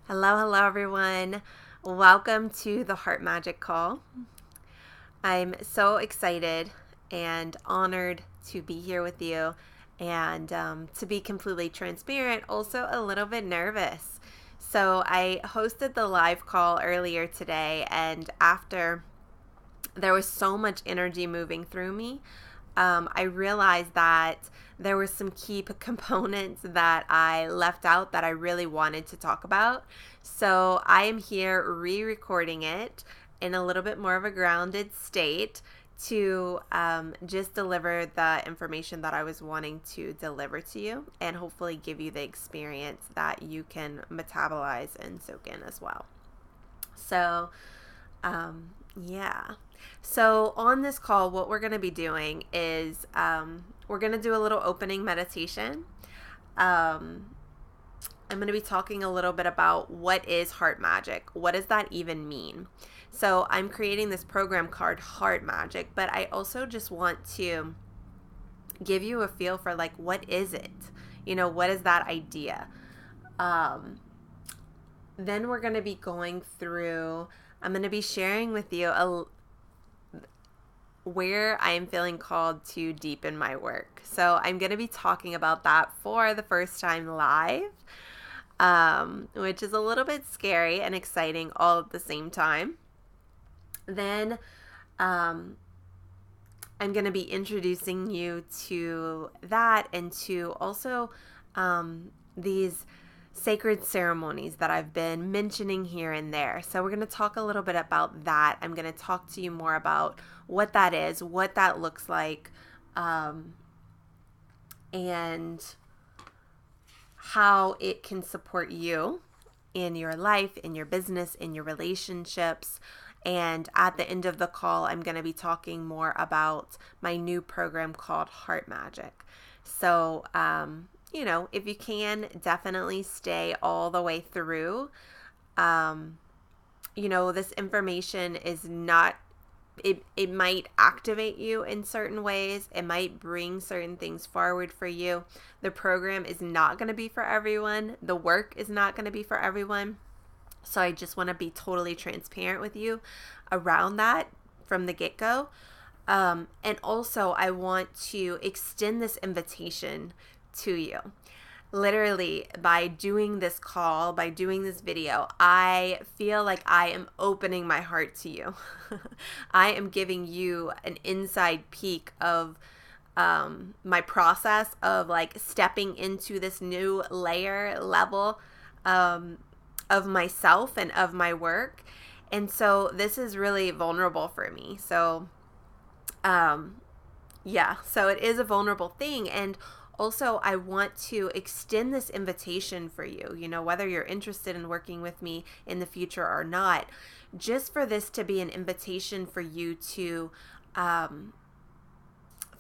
Hello, hello, everyone. Welcome to the Heart Magic Call. I'm so excited and honored to be here with you and to be completely transparent, also a little bit nervous. So, I hosted the live call earlier today, and after there was so much energy moving through me, I realized that there were some key components that I left out that I really wanted to talk about. So I am here re recording it in a little bit more of a grounded state to just deliver the information that I was wanting to deliver to you and hopefully give you the experience that you can metabolize and soak in as well. So, yeah. So, on this call, what we're going to be doing is we're going to do a little opening meditation. I'm going to be talking a little bit about what is heart magic. What does that even mean? So, I'm creating this program called Heart Magic, but I also just want to give you a feel for like, what is it? What is that idea? Then we're going to be going through, I'm going to be sharing with you where I am feeling called to deepen my work. So I'm going to be talking about that for the first time live, which is a little bit scary and exciting all at the same time. Then I'm going to be introducing you to that and to also these sacred ceremonies that I've been mentioning here and there. So we're going to talk a little bit about that. I'm going to talk to you more about what that is, what that looks like, and how it can support you in your life, in your business, in your relationships. And at the end of the call, I'm going to be talking more about my new program called Heart Magic. So, if you can, definitely stay all the way through. This information is not, it might activate you in certain ways. It might bring certain things forward for you. The program is not going to be for everyone. The work is not going to be for everyone. So I just want to be totally transparent with you around that from the get-go. And also, I want to extend this invitation to you. Literally, by doing this call, by doing this video, I feel like I am opening my heart to you. I am giving you an inside peek of my process of like stepping into this new level of myself and of my work. And so this is really vulnerable for me. So, so it is a vulnerable thing. And also, I want to extend this invitation for you, whether you're interested in working with me in the future or not, just for this to be an invitation for you to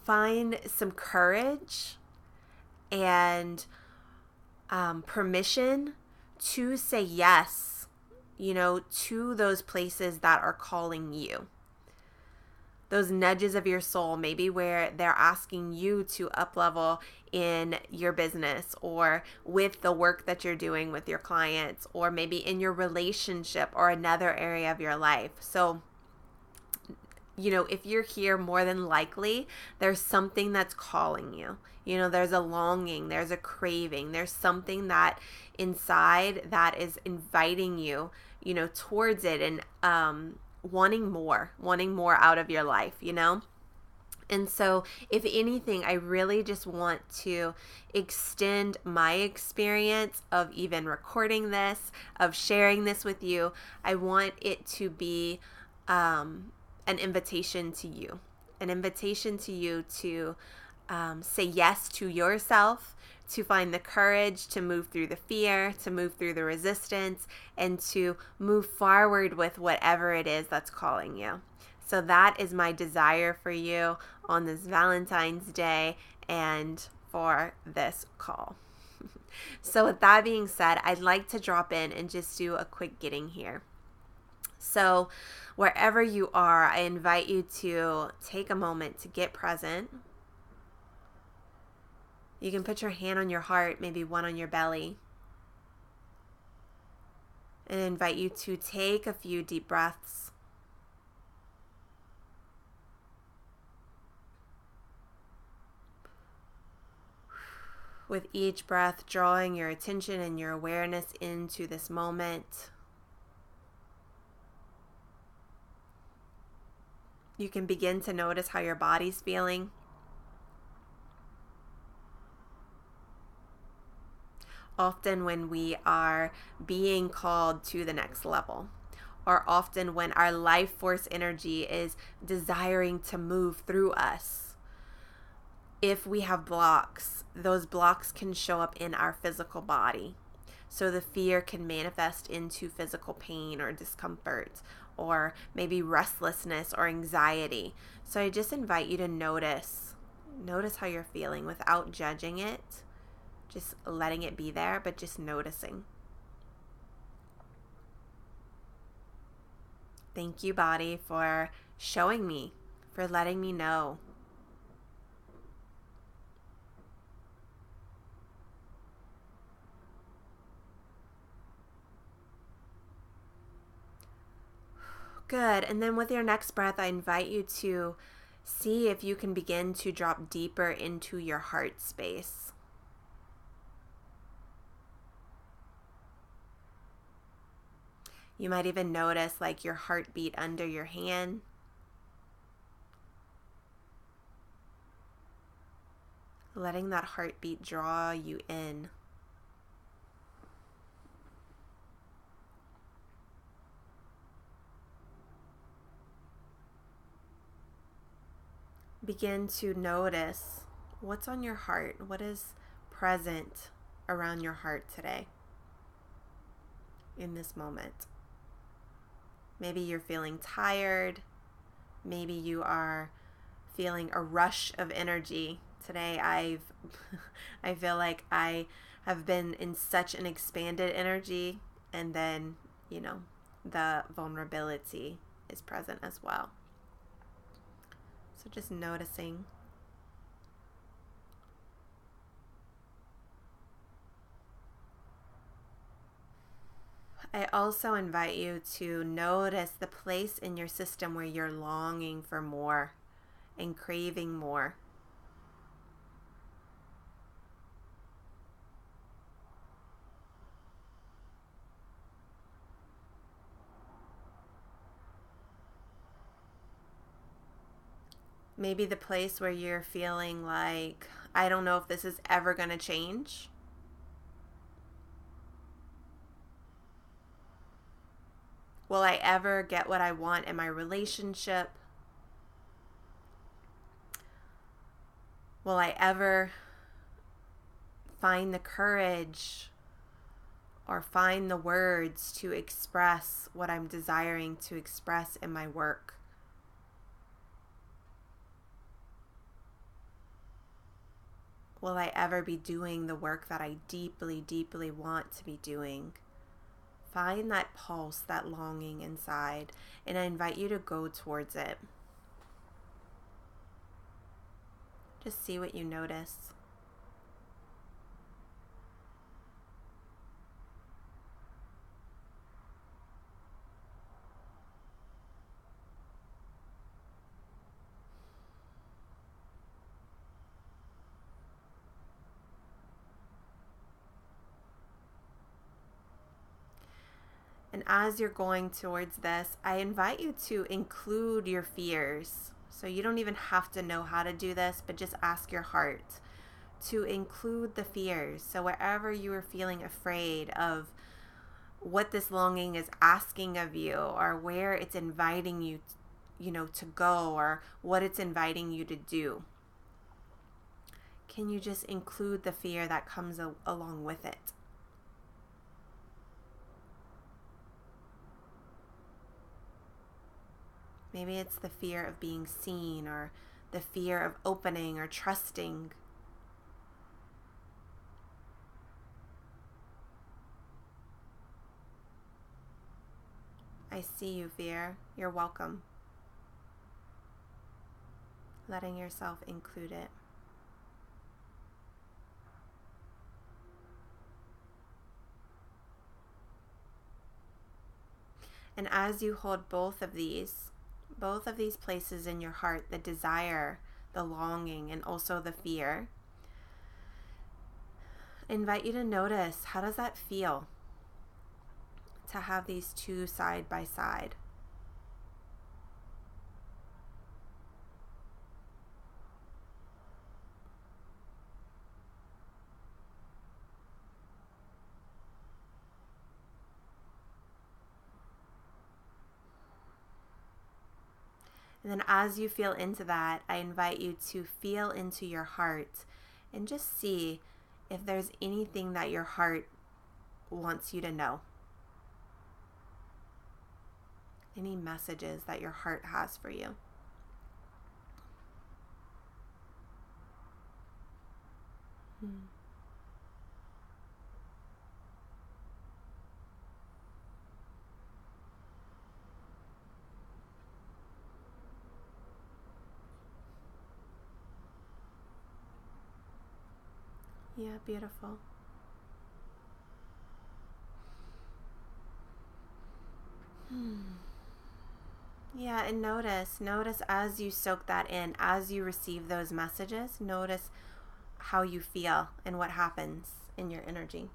find some courage and permission to say yes, to those places that are calling you. Those nudges of your soul, maybe where they're asking you to up level in your business or with the work that you're doing with your clients, or maybe in your relationship or another area of your life. So, if you're here, more than likely, there's something that's calling you. There's a longing, there's a craving, there's something that inside that is inviting you, towards it and wanting more out of your life, And so, if anything, I really just want to extend my experience of even recording this, of sharing this with you. I want it to be an invitation to you, to say yes to yourself, to find the courage to move through the fear, to move through the resistance, and to move forward with whatever it is that's calling you. So that is my desire for you on this Valentine's Day and for this call. So with that being said, I'd like to drop in and just do a quick getting here. So wherever you are, I invite you to take a moment to get present. You can put your hand on your heart, maybe one on your belly. And I invite you to take a few deep breaths. With each breath, drawing your attention and your awareness into this moment. You can begin to notice how your body's feeling. Often when we are being called to the next level, or often when our life force energy is desiring to move through us, if we have blocks, those blocks can show up in our physical body. So the fear can manifest into physical pain or discomfort, or maybe restlessness or anxiety. So I just invite you to notice how you're feeling without judging it, just letting it be there, but just noticing. Thank you, body, for showing me, for letting me know. Good. And then with your next breath, I invite you to see if you can begin to drop deeper into your heart space. You might even notice like your heartbeat under your hand. Letting that heartbeat draw you in. Begin to notice what's on your heart, what is present around your heart today, in this moment. Maybe you're feeling tired. Maybe you are feeling a rush of energy. Today I feel like I have been in such an expanded energy, and then, the vulnerability is present as well. So just noticing. I also invite you to notice the place in your system where you're longing for more and craving more. Maybe the place where you're feeling like, I don't know if this is ever going to change. Will I ever get what I want in my relationship? Will I ever find the courage or find the words to express what I'm desiring to express in my work? Will I ever be doing the work that I deeply, deeply want to be doing? Find that pulse, that longing inside, and I invite you to go towards it. Just see what you notice. And as you're going towards this, I invite you to include your fears. So you don't even have to know how to do this, but just ask your heart to include the fears. So wherever you are feeling afraid of what this longing is asking of you, or where it's inviting you, to go, or what it's inviting you to do, can you just include the fear that comes along with it? Maybe it's the fear of being seen, or the fear of opening or trusting. I see you, fear. You're welcome. Letting yourself include it. And as you hold both of these places in your heart, the desire, the longing, and also the fear, I invite you to notice, how does that feel to have these two side by side? And then as you feel into that, I invite you to feel into your heart and just see if there's anything that your heart wants you to know. Any messages that your heart has for you. Yeah, beautiful. Yeah, and notice as you soak that in, as you receive those messages, notice how you feel and what happens in your energy.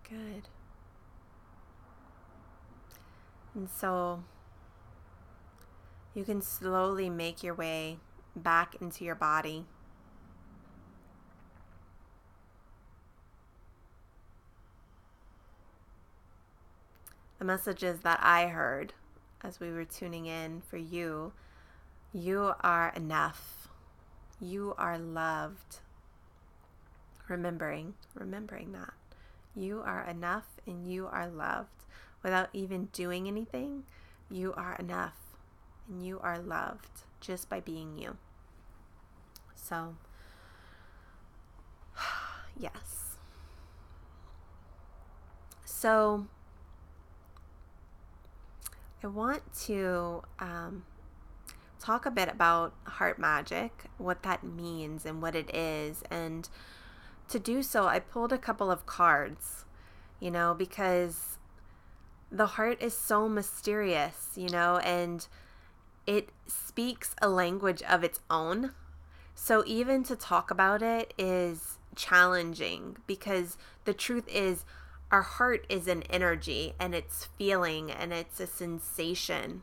Good. And so you can slowly make your way back into your body. The messages that I heard as we were tuning in for you, you are enough. You are loved. Remembering that. You are enough and you are loved. Without even doing anything, you are enough and you are loved just by being you. So, yes. So, I want to talk a bit about heart magic, what that means and what it is. And to do so, I pulled a couple of cards, because the heart is so mysterious, and it speaks a language of its own. So even to talk about it is challenging, because the truth is our heart is an energy and it's feeling and it's a sensation.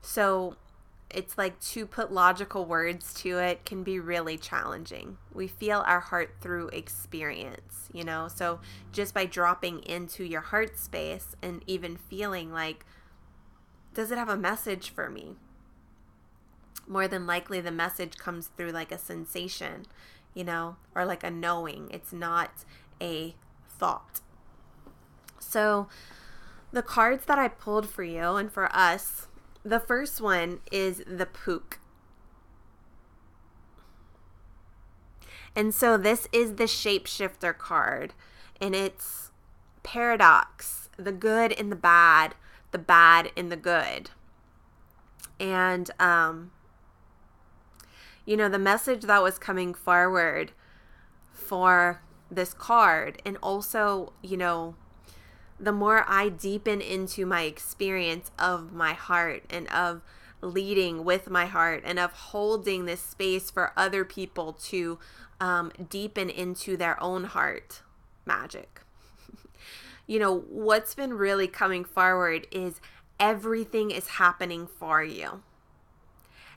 So it's like, to put logical words to it can be really challenging. We feel our heart through experience, so just by dropping into your heart space and even feeling like, does it have a message for me? More than likely the message comes through like a sensation, or like a knowing. It's not a thought. So the cards that I pulled for you and for us, the first one is the Pook. And so this is the shapeshifter card, and it's paradox, the good and the bad and the good. And, the message that was coming forward for this card, and also, the more I deepen into my experience of my heart and of leading with my heart and of holding this space for other people to deepen into their own heart magic. What's been really coming forward is everything is happening for you.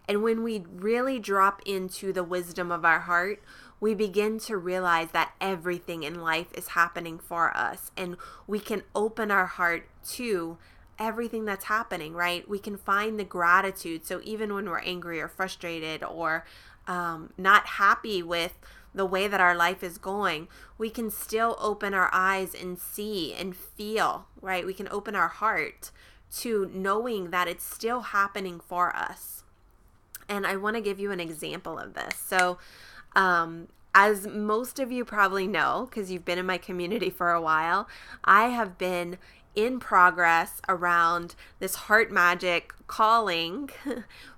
And when we really drop into the wisdom of our heart, we begin to realize that everything in life is happening for us, and we can open our heart to everything that's happening, right? We can find the gratitude. So even when we're angry or frustrated or not happy with the way that our life is going, we can still open our eyes and see and feel, right? We can open our heart to knowing that it's still happening for us. And I want to give you an example of this. So as most of you probably know, because you've been in my community for a while, I have been in progress around this heart magic calling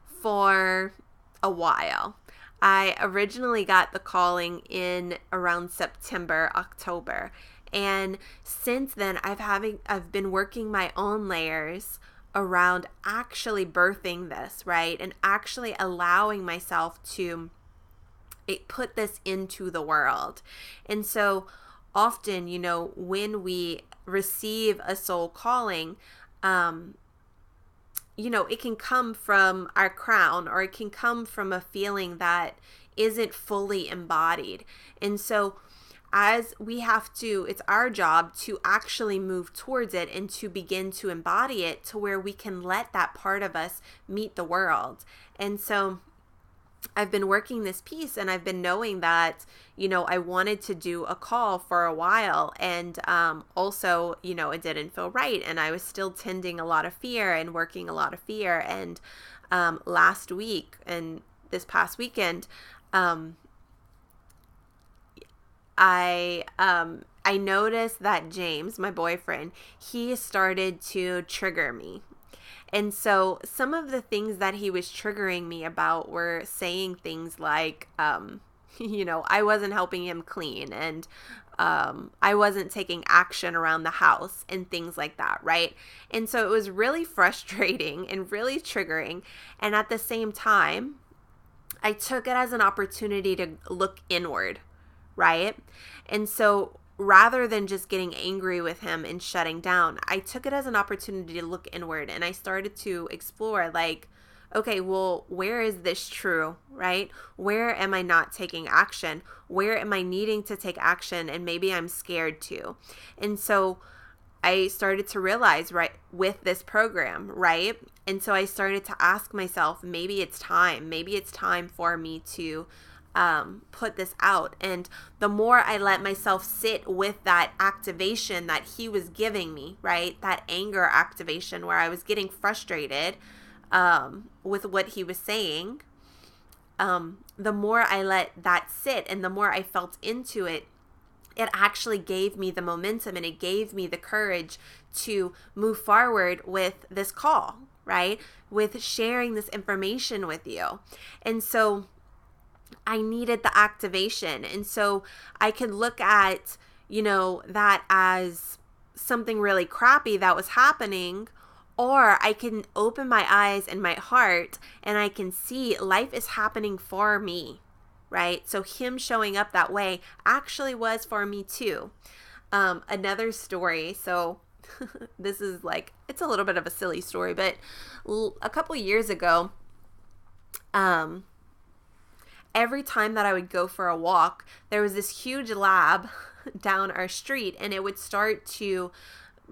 for a while. I originally got the calling in around September, October. And since then, I've been working my own layers around actually birthing this, right? And actually allowing myself to put this into the world. And so often, when we receive a soul calling, it can come from our crown, or it can come from a feeling that isn't fully embodied. And so as we have to, it's our job to actually move towards it and to begin to embody it to where we can let that part of us meet the world. And so I've been working this piece, and I've been knowing that, I wanted to do a call for a while. And also, it didn't feel right. And I was still tending a lot of fear and working a lot of fear. And last week and this past weekend, I noticed that James, my boyfriend, he started to trigger me. And so some of the things that he was triggering me about were saying things like, I wasn't helping him clean, and I wasn't taking action around the house and things like that, right? And so it was really frustrating and really triggering. And at the same time, I took it as an opportunity to look inward, right? And so rather than just getting angry with him and shutting down, I took it as an opportunity to look inward, and I started to explore, like, okay, well, where is this true, right? Where am I not taking action? Where am I needing to take action? And maybe I'm scared to. And so I started to realize, right, with this program, right? And so I started to ask myself, maybe it's time for me to put this out. And the more I let myself sit with that activation that he was giving me, right, that anger activation where I was getting frustrated with what he was saying, the more I let that sit and the more I felt into it, it actually gave me the momentum, and it gave me the courage to move forward with this call, right, with sharing this information with you. And so I needed the activation. And so I could look at, that as something really crappy that was happening, or I can open my eyes and my heart and I can see life is happening for me, right? So him showing up that way actually was for me too. Another story. So this is it's a little bit of a silly story, but a couple years ago, every time that I would go for a walk, there was this huge lab down our street, and it would start to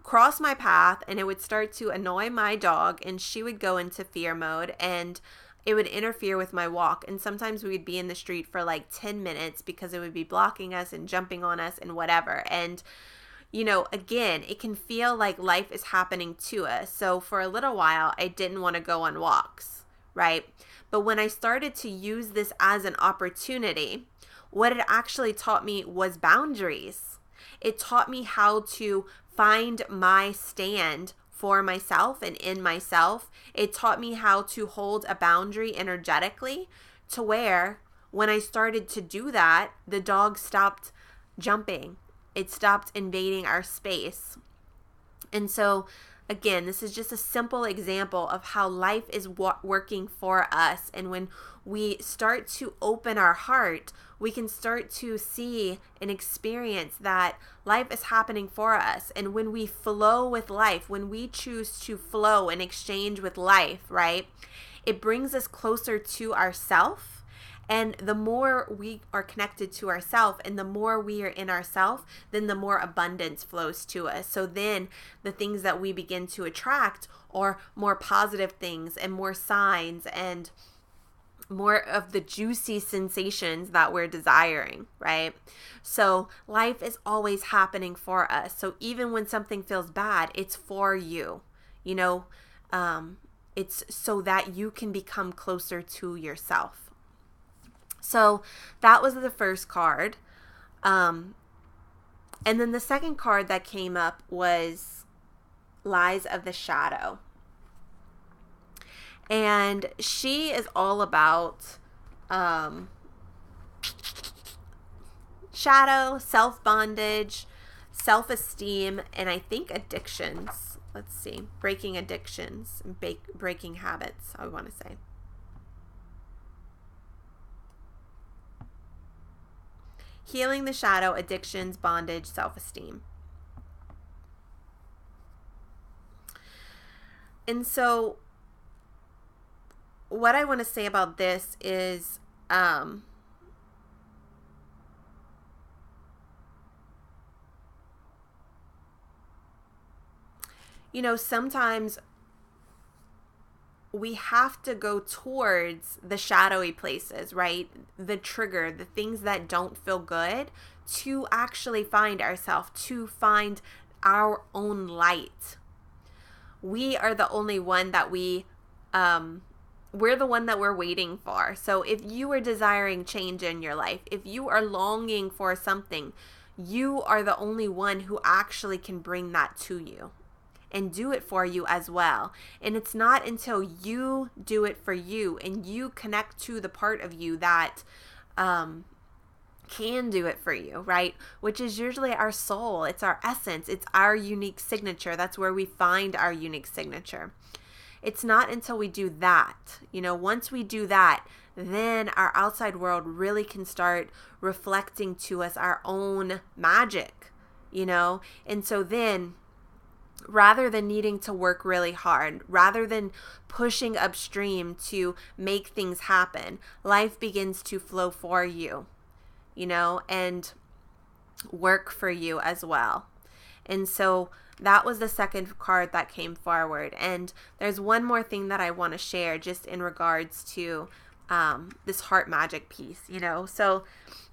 cross my path, and it would start to annoy my dog, and she would go into fear mode, and it would interfere with my walk. And sometimes we would be in the street for 10 minutes because it would be blocking us and jumping on us and whatever. And again, it can feel like life is happening to us. So for a little while, I didn't want to go on walks, right? But when I started to use this as an opportunity, what it actually taught me was boundaries. It taught me how to find my stand for myself and in myself. It taught me how to hold a boundary energetically, to where when I started to do that, the dog stopped jumping. It stopped invading our space. And so again, this is just a simple example of how life is working for us. And when we start to open our heart, we can start to see and experience that life is happening for us. And when we flow with life, when we choose to flow and exchange with life, right, it brings us closer to ourselves. And the more we are connected to ourselves and the more we are in ourselves, then the more abundance flows to us. So then the things that we begin to attract are more positive things and more signs and more of the juicy sensations that we're desiring, right? So life is always happening for us. So even when something feels bad, it's for you, it's so that you can become closer to yourself. So that was the first card. And then the second card that came up was Lies of the Shadow. And she is all about shadow, self-bondage, self-esteem, and I think addictions. Let's see. Breaking addictions and breaking habits, I want to say. Healing the shadow, addictions, bondage, self-esteem. And so what I want to say about this is sometimes we have to go towards the shadowy places, right? The trigger, the things that don't feel good, to actually find ourselves, to find our own light. We are the only one that we're the one that we're waiting for. So if you are desiring change in your life, if you are longing for something, you are the only one who actually can bring that to you and do it for you as well. And it's not until you do it for you and you connect to the part of you that can do it for you, right? Which is usually our soul. It's our essence. It's our unique signature. That's where we find our unique signature. It's not until we do that, once we do that, then our outside world really can start reflecting to us our own magic, And so then, rather than needing to work really hard, rather than pushing upstream to make things happen, life begins to flow for you, and work for you as well. And so that was the second card that came forward. And there's one more thing that I want to share just in regards to this heart magic piece, So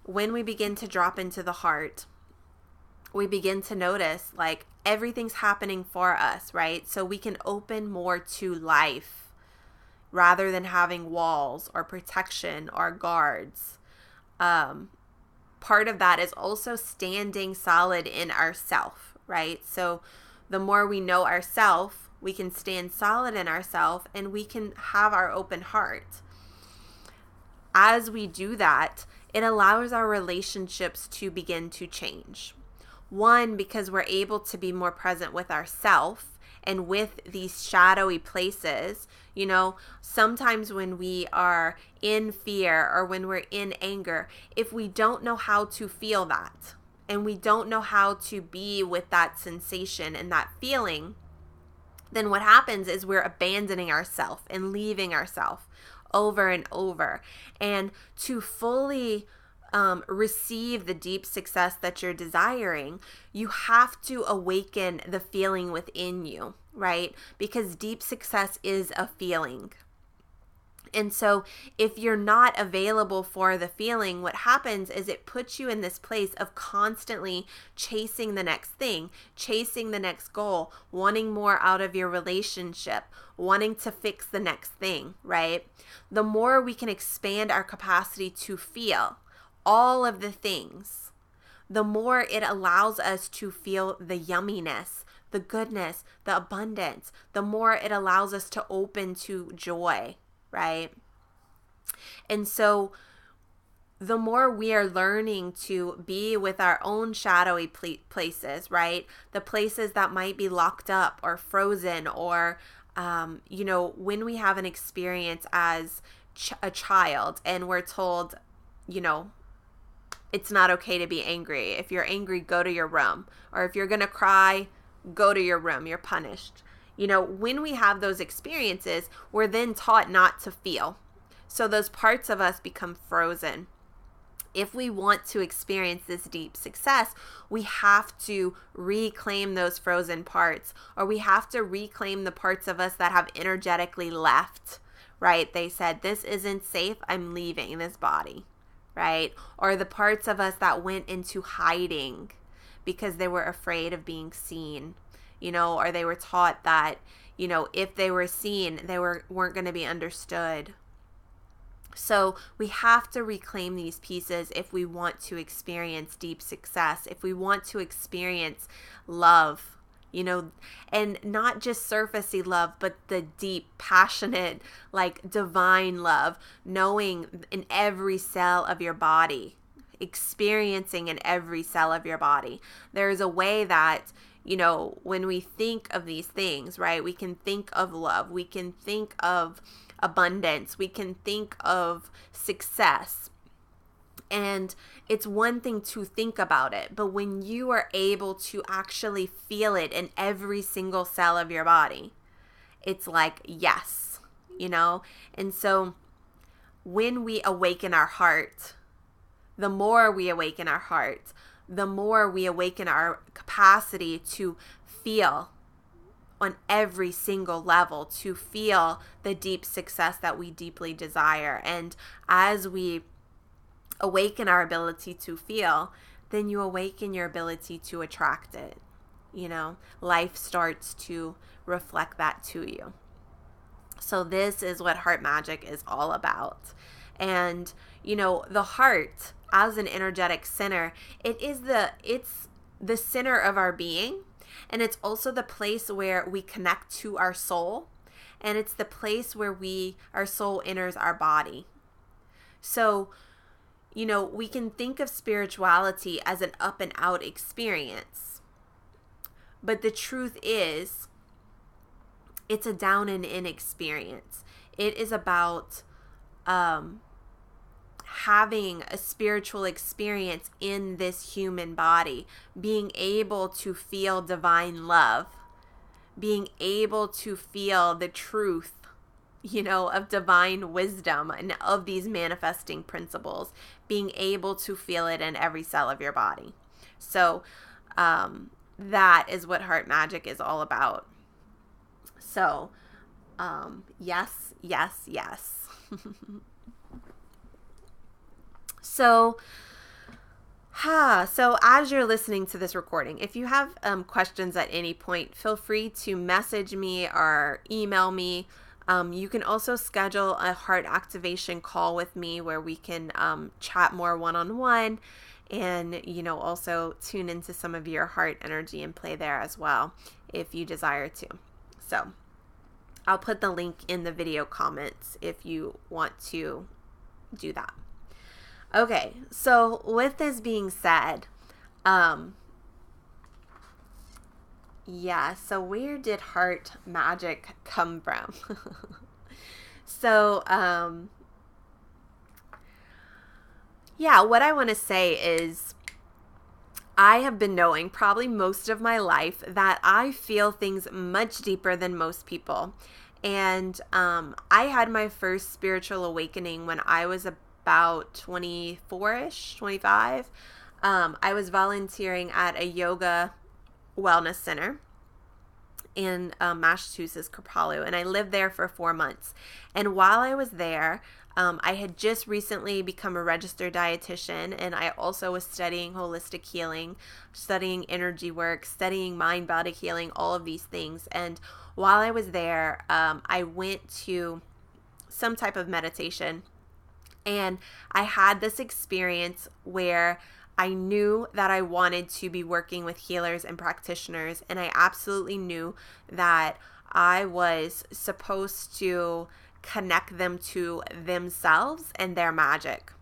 when we begin to drop into the heart, we begin to notice like everything's happening for us, right? So we can open more to life rather than having walls or protection or guards. Part of that is also standing solid in ourself, right? So the more we know ourself, we can stand solid in ourself and we can have our open heart. As we do that, it allows our relationships to begin to change. One, because we're able to be more present with ourselves and with these shadowy places. Sometimes when we are in fear or when we're in anger, if we don't know how to feel that and we don't know how to be with that sensation and that feeling, then what happens is we're abandoning ourselves and leaving ourselves over and over. And to fully receive the deep success that you're desiring, you have to awaken the feeling within you, right? Because deep success is a feeling. And so if you're not available for the feeling, what happens is it puts you in this place of constantly chasing the next thing, chasing the next goal, wanting more out of your relationship, wanting to fix the next thing, right? The more we can expand our capacity to feel all of the things, the more it allows us to feel the yumminess, the goodness, the abundance, the more it allows us to open to joy, right? And so the more we are learning to be with our own shadowy places, right? The places that might be locked up or frozen or, when we have an experience as a child and we're told, it's not okay to be angry. If you're angry, go to your room. Or if you're going to cry, go to your room. You're punished. When we have those experiences, we're then taught not to feel. So those parts of us become frozen. If we want to experience this deep success, we have to reclaim those frozen parts, or we have to reclaim the parts of us that have energetically left, right? They said, this isn't safe. I'm leaving this body, right? Or the parts of us that went into hiding because they were afraid of being seen, or they were taught that, if they were seen, they weren't going to be understood. So we have to reclaim these pieces if we want to experience deep success, if we want to experience love, and not just surfacey love, but the deep, passionate, like divine love, knowing in every cell of your body, experiencing in every cell of your body. There's a way that, when we think of these things, right, we can think of love, we can think of abundance, we can think of success. And it's one thing to think about it, but when you are able to actually feel it in every single cell of your body, it's like, yes, And so when we awaken our heart, the more we awaken our heart, the more we awaken our capacity to feel on every single level, to feel the deep success that we deeply desire. And as we awaken our ability to feel, then you awaken your ability to attract it. Life starts to reflect that to you. So this is what heart magic is all about. And, the heart as an energetic center, it's the center of our being. And it's also the place where we connect to our soul. And it's the place where our soul enters our body. So, we can think of spirituality as an up and out experience. But the truth is, it's a down and in experience. It is about having a spiritual experience in this human body, being able to feel divine love, being able to feel the truth, of divine wisdom and of these manifesting principles, being able to feel it in every cell of your body. So that is what heart magic is all about. So yes, yes, yes. So as you're listening to this recording, if you have questions at any point, feel free to message me or email me. You can also schedule a heart activation call with me where we can chat more one-on-one and, also tune into some of your heart energy and play there as well if you desire to. So I'll put the link in the video comments if you want to do that. Okay, so with this being said, so where did heart magic come from? So, what I want to say is I have been knowing probably most of my life that I feel things much deeper than most people. And I had my first spiritual awakening when I was about 24-ish, 25. I was volunteering at a yoga wellness center in Massachusetts, Kripalu, and I lived there for 4 months. And while I was there, I had just recently become a registered dietitian, and I also was studying holistic healing, studying energy work, studying mind-body healing, all of these things. And while I was there, I went to some type of meditation, and I had this experience where I knew that I wanted to be working with healers and practitioners, and I absolutely knew that I was supposed to connect them to themselves and their magic.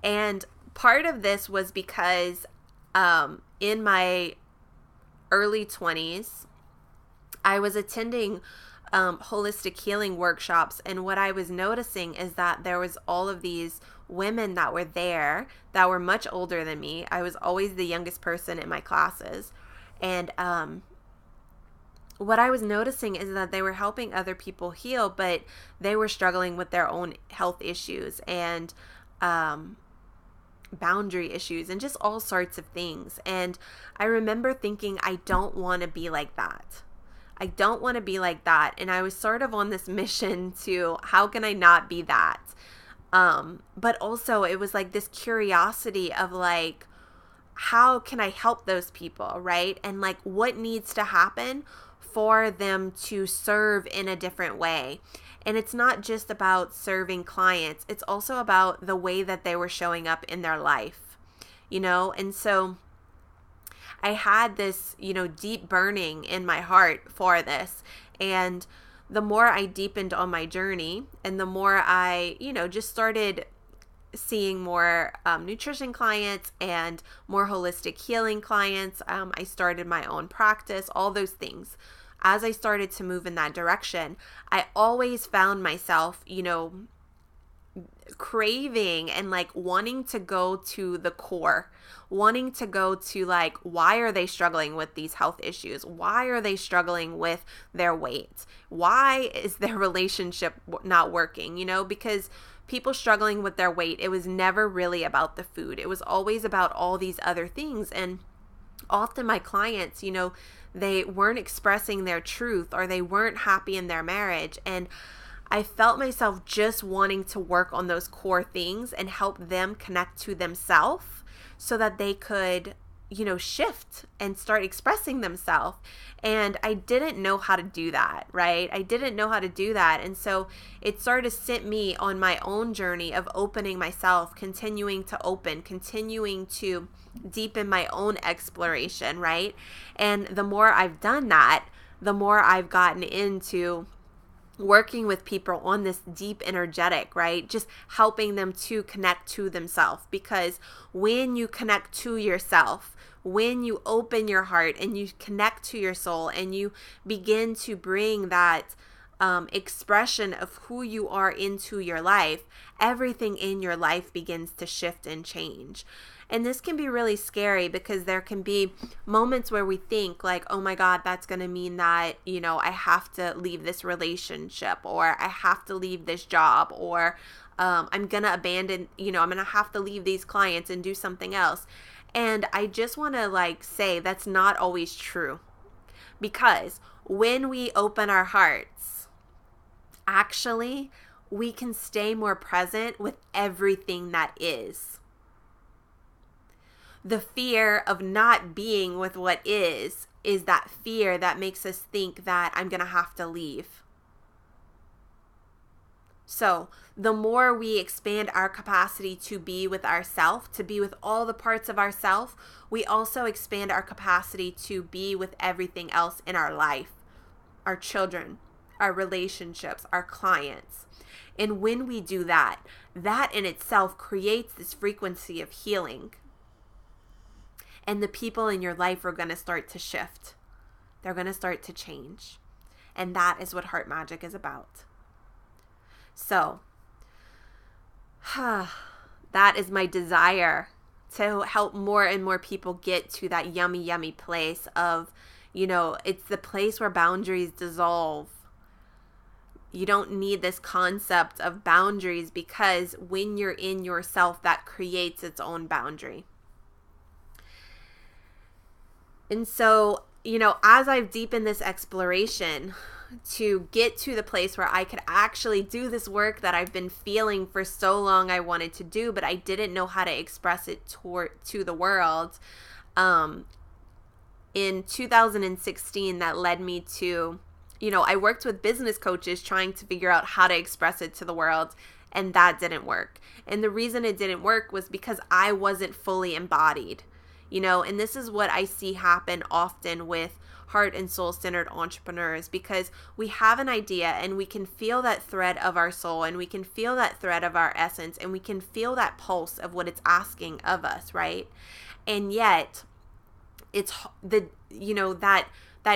And part of this was because in my early 20s, I was attending holistic healing workshops, and what I was noticing is that there was all of these women that were there that were much older than me. I was always the youngest person in my classes, and what I was noticing is that they were helping other people heal, but they were struggling with their own health issues and boundary issues and just all sorts of things. And I remember thinking, I don't want to be like that. I don't want to be like that. And I was sort of on this mission to, how can I not be that? But also it was like this curiosity of like, how can I help those people, right? And like, what needs to happen for them to serve in a different way? And it's not just about serving clients. It's also about the way that they were showing up in their life, And so I had this, deep burning in my heart for this. And the more I deepened on my journey and the more I, just started seeing more nutrition clients and more holistic healing clients, I started my own practice, all those things. As I started to move in that direction, I always found myself, craving and wanting to go to the core, wanting to go to why are they struggling with these health issues? Why are they struggling with their weight? Why is their relationship not working? Because people struggling with their weight, it was never really about the food. It was always about all these other things. And often my clients, they weren't expressing their truth or they weren't happy in their marriage. And I felt myself just wanting to work on those core things and help them connect to themselves so that they could, shift and start expressing themselves. And I didn't know how to do that, right? I didn't know how to do that. And so it started to sent me on my own journey of opening myself, continuing to open, continuing to deepen my own exploration, right? And the more I've done that, the more I've gotten into working with people on this deep energetic, right? Just helping them to connect to themselves. Because when you connect to yourself, when you open your heart and you connect to your soul and you begin to bring that expression of who you are into your life, everything in your life begins to shift and change. And this can be really scary because there can be moments where we think oh my God, that's going to mean that, I have to leave this relationship, or I have to leave this job, or I'm going to abandon, I'm going to have to leave these clients and do something else. And I just want to say that's not always true, because when we open our hearts, actually, we can stay more present with everything that is. The fear of not being with what is that fear that makes us think that I'm going to have to leave. So the more we expand our capacity to be with ourself, to be with all the parts of ourself, we also expand our capacity to be with everything else in our life, our children, our relationships, our clients. And when we do that, that in itself creates this frequency of healing. And the people in your life are going to start to shift. They're going to start to change. And that is what Heart Magic is about. So, that is my desire, to help more and more people get to that yummy, yummy place of, it's the place where boundaries dissolve. You don't need this concept of boundaries, because when you're in yourself, that creates its own boundary. And so, as I've deepened this exploration to get to the place where I could actually do this work that I've been feeling for so long I wanted to do, but I didn't know how to express it to the world. In 2016, that led me to, I worked with business coaches trying to figure out how to express it to the world, and that didn't work. And the reason it didn't work was because I wasn't fully embodied. And this is what I see happen often with heart and soul-centered entrepreneurs, because we have an idea and we can feel that thread of our soul, and we can feel that thread of our essence, and we can feel that pulse of what it's asking of us, right? And yet it's that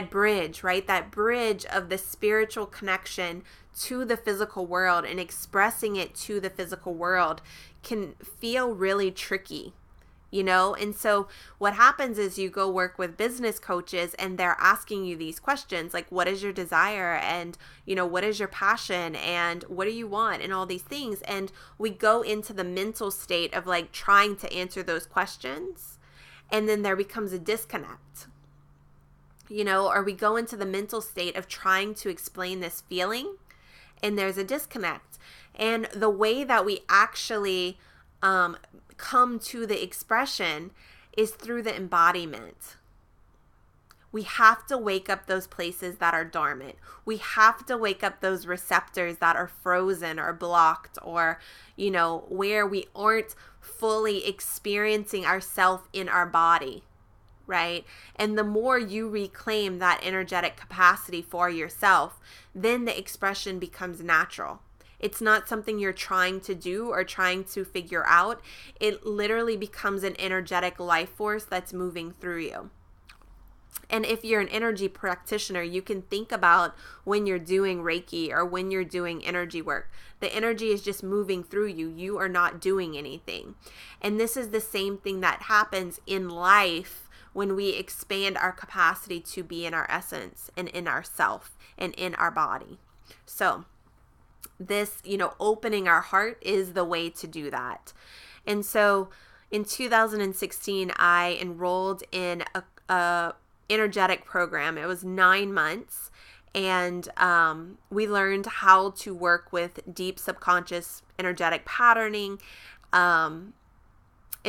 bridge, right? That bridge of the spiritual connection to the physical world and expressing it to the physical world can feel really tricky. And so what happens is you go work with business coaches and they're asking you these questions like, what is your desire? And, what is your passion? And what do you want? And all these things. And we go into the mental state of trying to answer those questions. And then there becomes a disconnect, or we go into the mental state of trying to explain this feeling, and there's a disconnect. And the way that we actually come to the expression is through the embodiment. We have to wake up those places that are dormant. We have to wake up those receptors that are frozen or blocked, or, where we aren't fully experiencing ourself in our body, right? And the more you reclaim that energetic capacity for yourself, then the expression becomes natural. It's not something you're trying to do or trying to figure out. It literally becomes an energetic life force that's moving through you. And if you're an energy practitioner, you can think about when you're doing Reiki or when you're doing energy work. The energy is just moving through you. You are not doing anything. And this is the same thing that happens in life when we expand our capacity to be in our essence and in ourself and in our body. So this, opening our heart is the way to do that. And so in 2016, I enrolled in a energetic program. It was 9 months, and we learned how to work with deep subconscious energetic patterning. And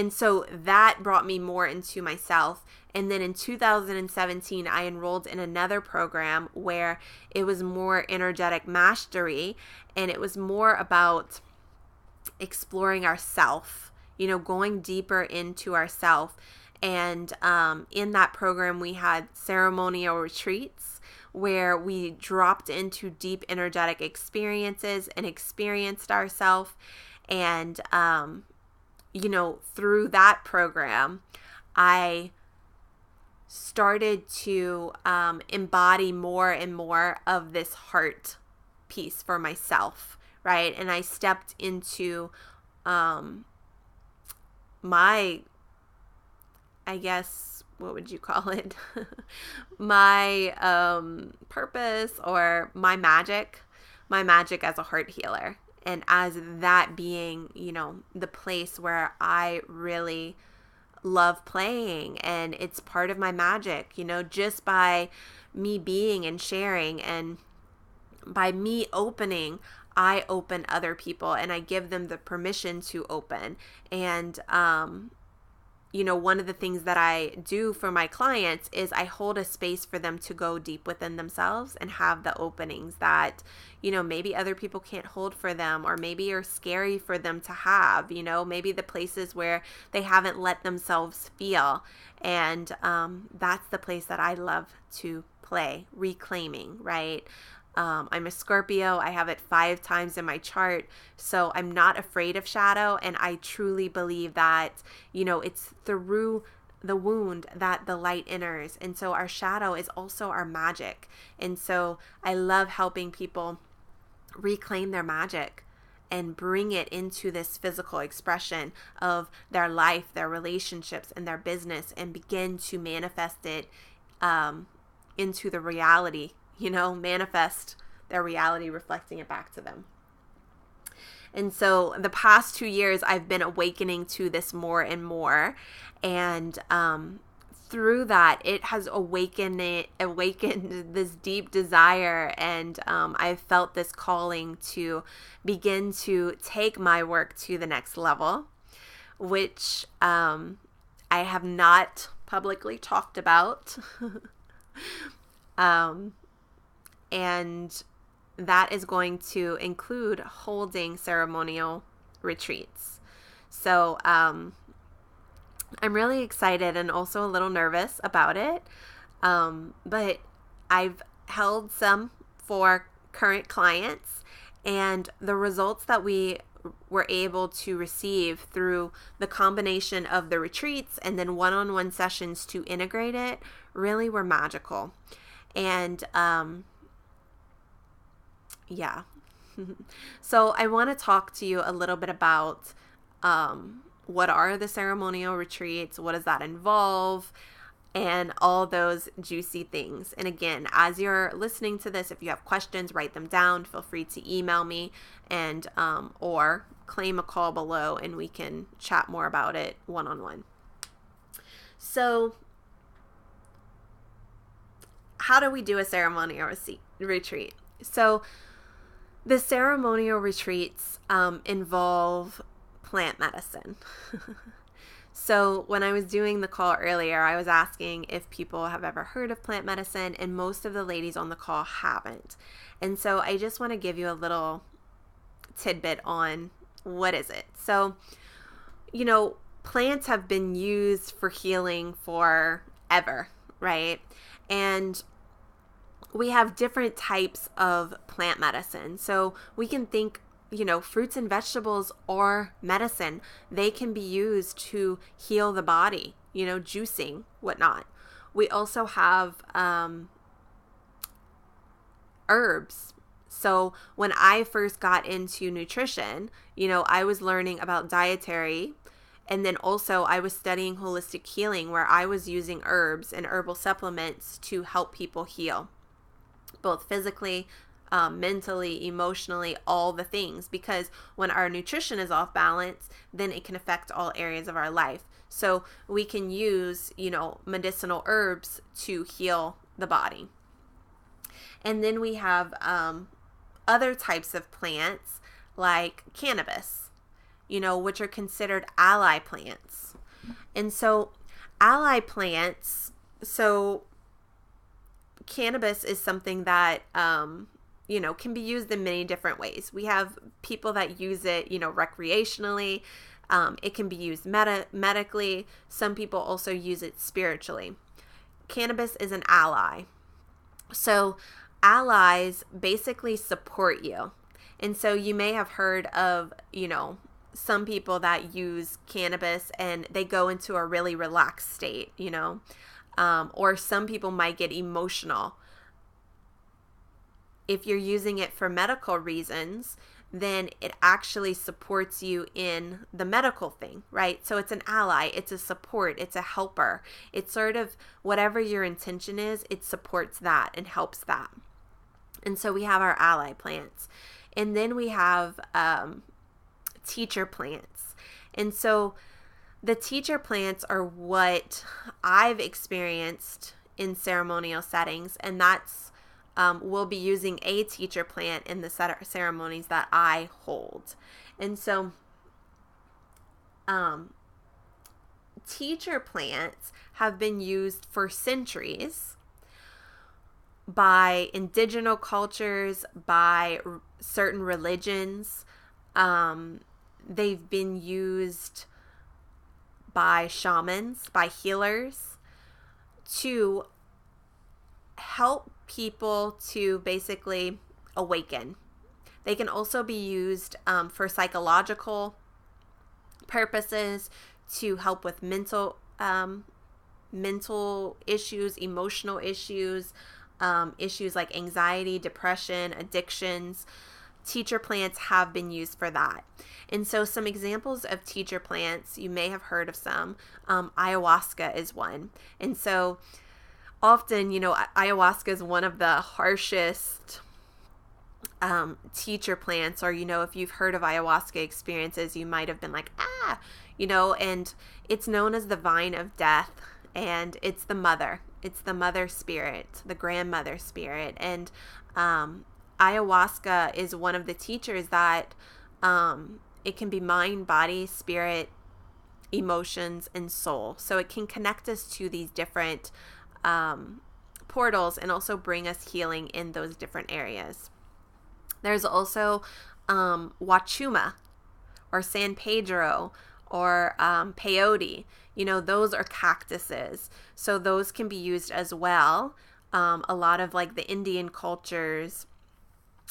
so that brought me more into myself. And then in 2017, I enrolled in another program where it was more energetic mastery, and it was more about exploring ourself, going deeper into ourself. And in that program, we had ceremonial retreats where we dropped into deep energetic experiences and experienced ourselves. And, through that program, I started to embody more and more of this heart piece for myself, right? And I stepped into my, I guess, what would you call it? My purpose, or my magic as a heart healer. And as that being, the place where I really love playing, and it's part of my magic, just by me being and sharing, and by me opening, I open other people, and I give them the permission to open. And one of the things that I do for my clients is I hold a space for them to go deep within themselves and have the openings that, maybe other people can't hold for them, or maybe are scary for them to have, maybe the places where they haven't let themselves feel. And that's the place that I love to play, reclaiming, right? I'm a Scorpio. I have it 5 times in my chart. So I'm not afraid of shadow. And I truly believe that, it's through the wound that the light enters. And so our shadow is also our magic. And so I love helping people reclaim their magic and bring it into this physical expression of their life, their relationships, and their business, and begin to manifest it into the reality. Manifest their reality, reflecting it back to them. And so the past 2 years, I've been awakening to this more and more. And through that, it has awakened this deep desire. And I've felt this calling to begin to take my work to the next level, which I have not publicly talked about. And that is going to include holding ceremonial retreats. So I'm really excited and also a little nervous about it. But I've held some for current clients, and the results that we were able to receive through the combination of the retreats and then one-on-one sessions to integrate it really were magical. And yeah. So I want to talk to you a little bit about what are the ceremonial retreats, what does that involve, and all those juicy things. And again, as you're listening to this, if you have questions, write them down. Feel free to email me and or claim a call below, and we can chat more about it one-on-one. So how do we do a ceremonial retreat? So the ceremonial retreats involve plant medicine. So when I was doing the call earlier, I was asking if people have ever heard of plant medicine, and most of the ladies on the call haven't. And so I just want to give you a little tidbit on what is it. So, plants have been used for healing forever, right? And we have different types of plant medicine. So we can think, fruits and vegetables are medicine. They can be used to heal the body, juicing, whatnot. We also have herbs. So when I first got into nutrition, I was learning about dietary, and then also I was studying holistic healing, where I was using herbs and herbal supplements to help people heal, both physically, mentally, emotionally, all the things. Because when our nutrition is off balance, then it can affect all areas of our life. So we can use, medicinal herbs to heal the body. And then we have other types of plants like cannabis, which are considered ally plants. And so ally plants, so cannabis is something that, can be used in many different ways. We have people that use it, recreationally. It can be used medically. Some people also use it spiritually. Cannabis is an ally. So allies basically support you. And so you may have heard of, some people that use cannabis and they go into a really relaxed state, or some people might get emotional. If you're using it for medical reasons, then it actually supports you in the medical thing, right? So it's an ally, it's a support, it's a helper. It's sort of whatever your intention is, it supports that and helps that. And so we have our ally plants. And then we have teacher plants. And so the teacher plants are what I've experienced in ceremonial settings, and that's we'll be using a teacher plant in the ceremonies that I hold. And so teacher plants have been used for centuries by indigenous cultures, by certain religions. They've been used by shamans, by healers, to help people to basically awaken. They can also be used for psychological purposes, to help with mental issues, emotional issues, issues like anxiety, depression, addictions. Teacher plants have been used for that. And so some examples of teacher plants, you may have heard of some. Ayahuasca is one. And so often, ayahuasca is one of the harshest teacher plants, or, if you've heard of ayahuasca experiences, you might have been like, and it's known as the vine of death, and it's the mother spirit, the grandmother spirit. And ayahuasca is one of the teachers that it can be mind, body, spirit, emotions, and soul. So it can connect us to these different portals and also bring us healing in those different areas. There's also Wachuma or San Pedro or peyote. Those are cactuses. So those can be used as well. A lot of like the Indian cultures,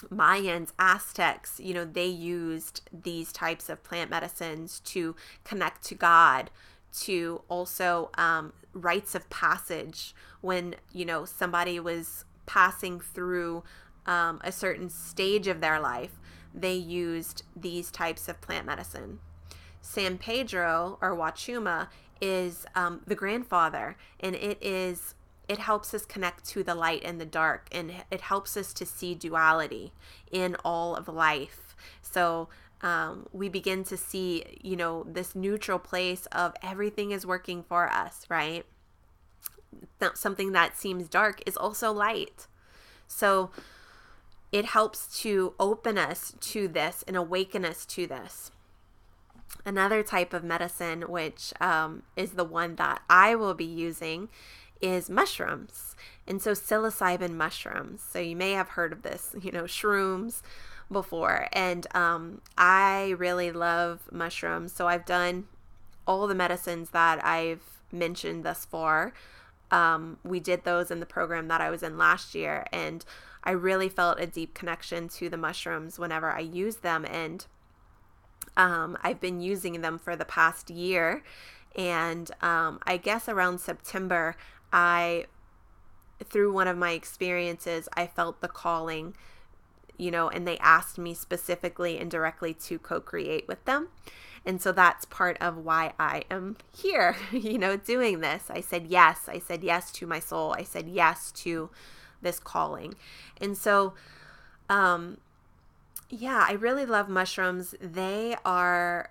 Mayans, Aztecs, they used these types of plant medicines to connect to God, to also rites of passage when, somebody was passing through a certain stage of their life. They used these types of plant medicine. San Pedro or Wachuma is the grandfather, and it helps us connect to the light and the dark, and it helps us to see duality in all of life. So we begin to see, this neutral place of everything is working for us, right? Something that seems dark is also light. So it helps to open us to this and awaken us to this. Another type of medicine, which is the one that I will be using, is mushrooms. And so psilocybin mushrooms. So you may have heard of this, shrooms before. And I really love mushrooms. So I've done all the medicines that I've mentioned thus far. We did those in the program that I was in last year. And I really felt a deep connection to the mushrooms whenever I used them. And I've been using them for the past year. And I guess around September, through one of my experiences, I felt the calling, and they asked me specifically and directly to co-create with them. And so that's part of why I am here, doing this. I said yes. I said yes to my soul. I said yes to this calling. And so, yeah, I really love mushrooms. They are,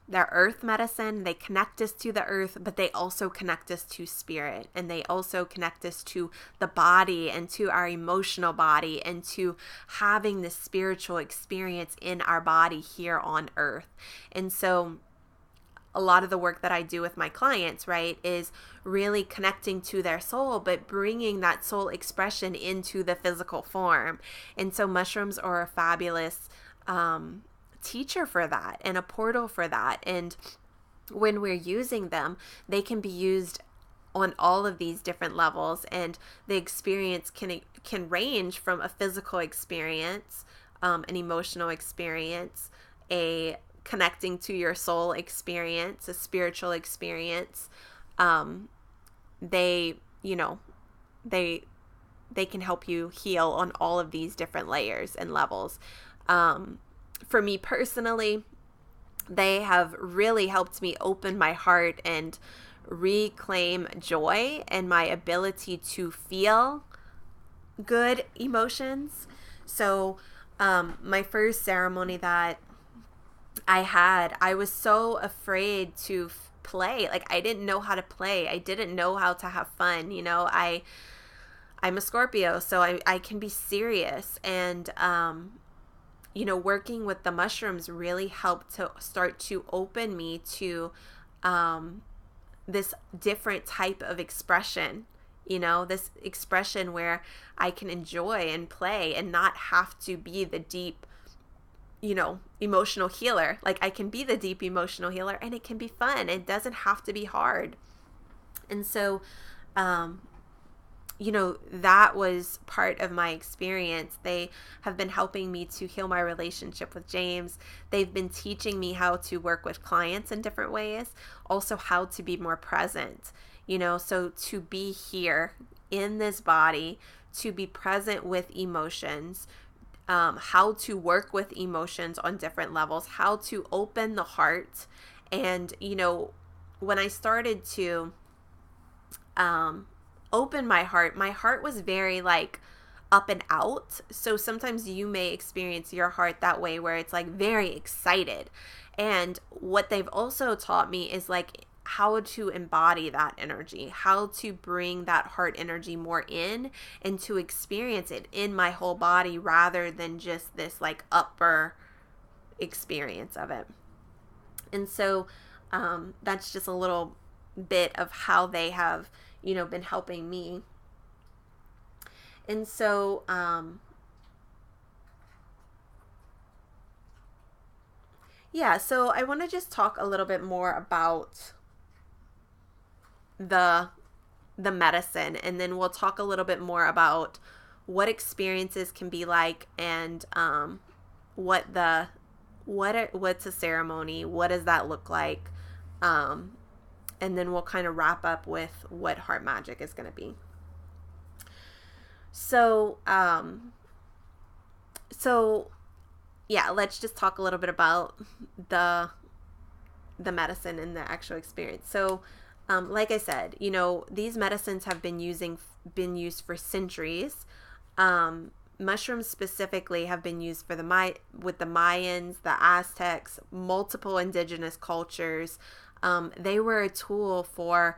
they're earth medicine. They connect us to the earth, but they also connect us to spirit, and they also connect us to the body and to our emotional body and to having this spiritual experience in our body here on earth. And so a lot of the work that I do with my clients, right, is really connecting to their soul, but bringing that soul expression into the physical form. And so mushrooms are a fabulous teacher for that and a portal for that. And when we're using them, they can be used on all of these different levels, and the experience can range from a physical experience, an emotional experience, a connecting to your soul experience, a spiritual experience. They can help you heal on all of these different layers and levels. For me personally, they have really helped me open my heart and reclaim joy and my ability to feel good emotions. So my first ceremony that I had, I was so afraid to play. Like, I didn't know how to play. I didn't know how to have fun. I'm a Scorpio, so I can be serious. And working with the mushrooms really helped to start to open me to this different type of expression, this expression where I can enjoy and play and not have to be the deep, emotional healer. Like, I can be the deep emotional healer, and it can be fun. It doesn't have to be hard. And so, that was part of my experience. They have been helping me to heal my relationship with James. They've been teaching me how to work with clients in different ways, also how to be more present, so to be here in this body, to be present with emotions, how to work with emotions on different levels, how to open the heart. And, when I started to open my heart was very like up and out. So sometimes you may experience your heart that way, where it's like very excited. And what they've also taught me is like how to embody that energy, how to bring that heart energy more in and to experience it in my whole body rather than just this like upper experience of it. And so that's just a little bit of how they have been helping me. And so so I want to just talk a little bit more about the medicine, and then we'll talk a little bit more about what experiences can be like, and what's a ceremony, what does that look like, and then we'll kind of wrap up with what heart magic is going to be. So let's just talk a little bit about the medicine and the actual experience. So, like I said, these medicines have been used for centuries. Mushrooms specifically have been used with the Mayans, the Aztecs, multiple indigenous cultures. They were a tool for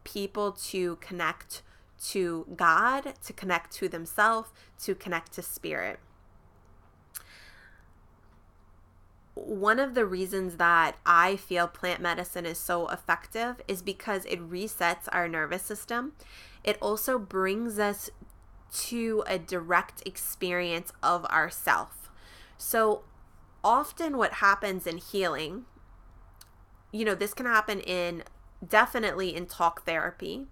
people to connect to God, to connect to themselves, to connect to spirit. one of the reasons that I feel plant medicine is so effective is because it resets our nervous system. It also brings us to a direct experience of ourself. So often what happens in healing, this can happen definitely in talk therapy,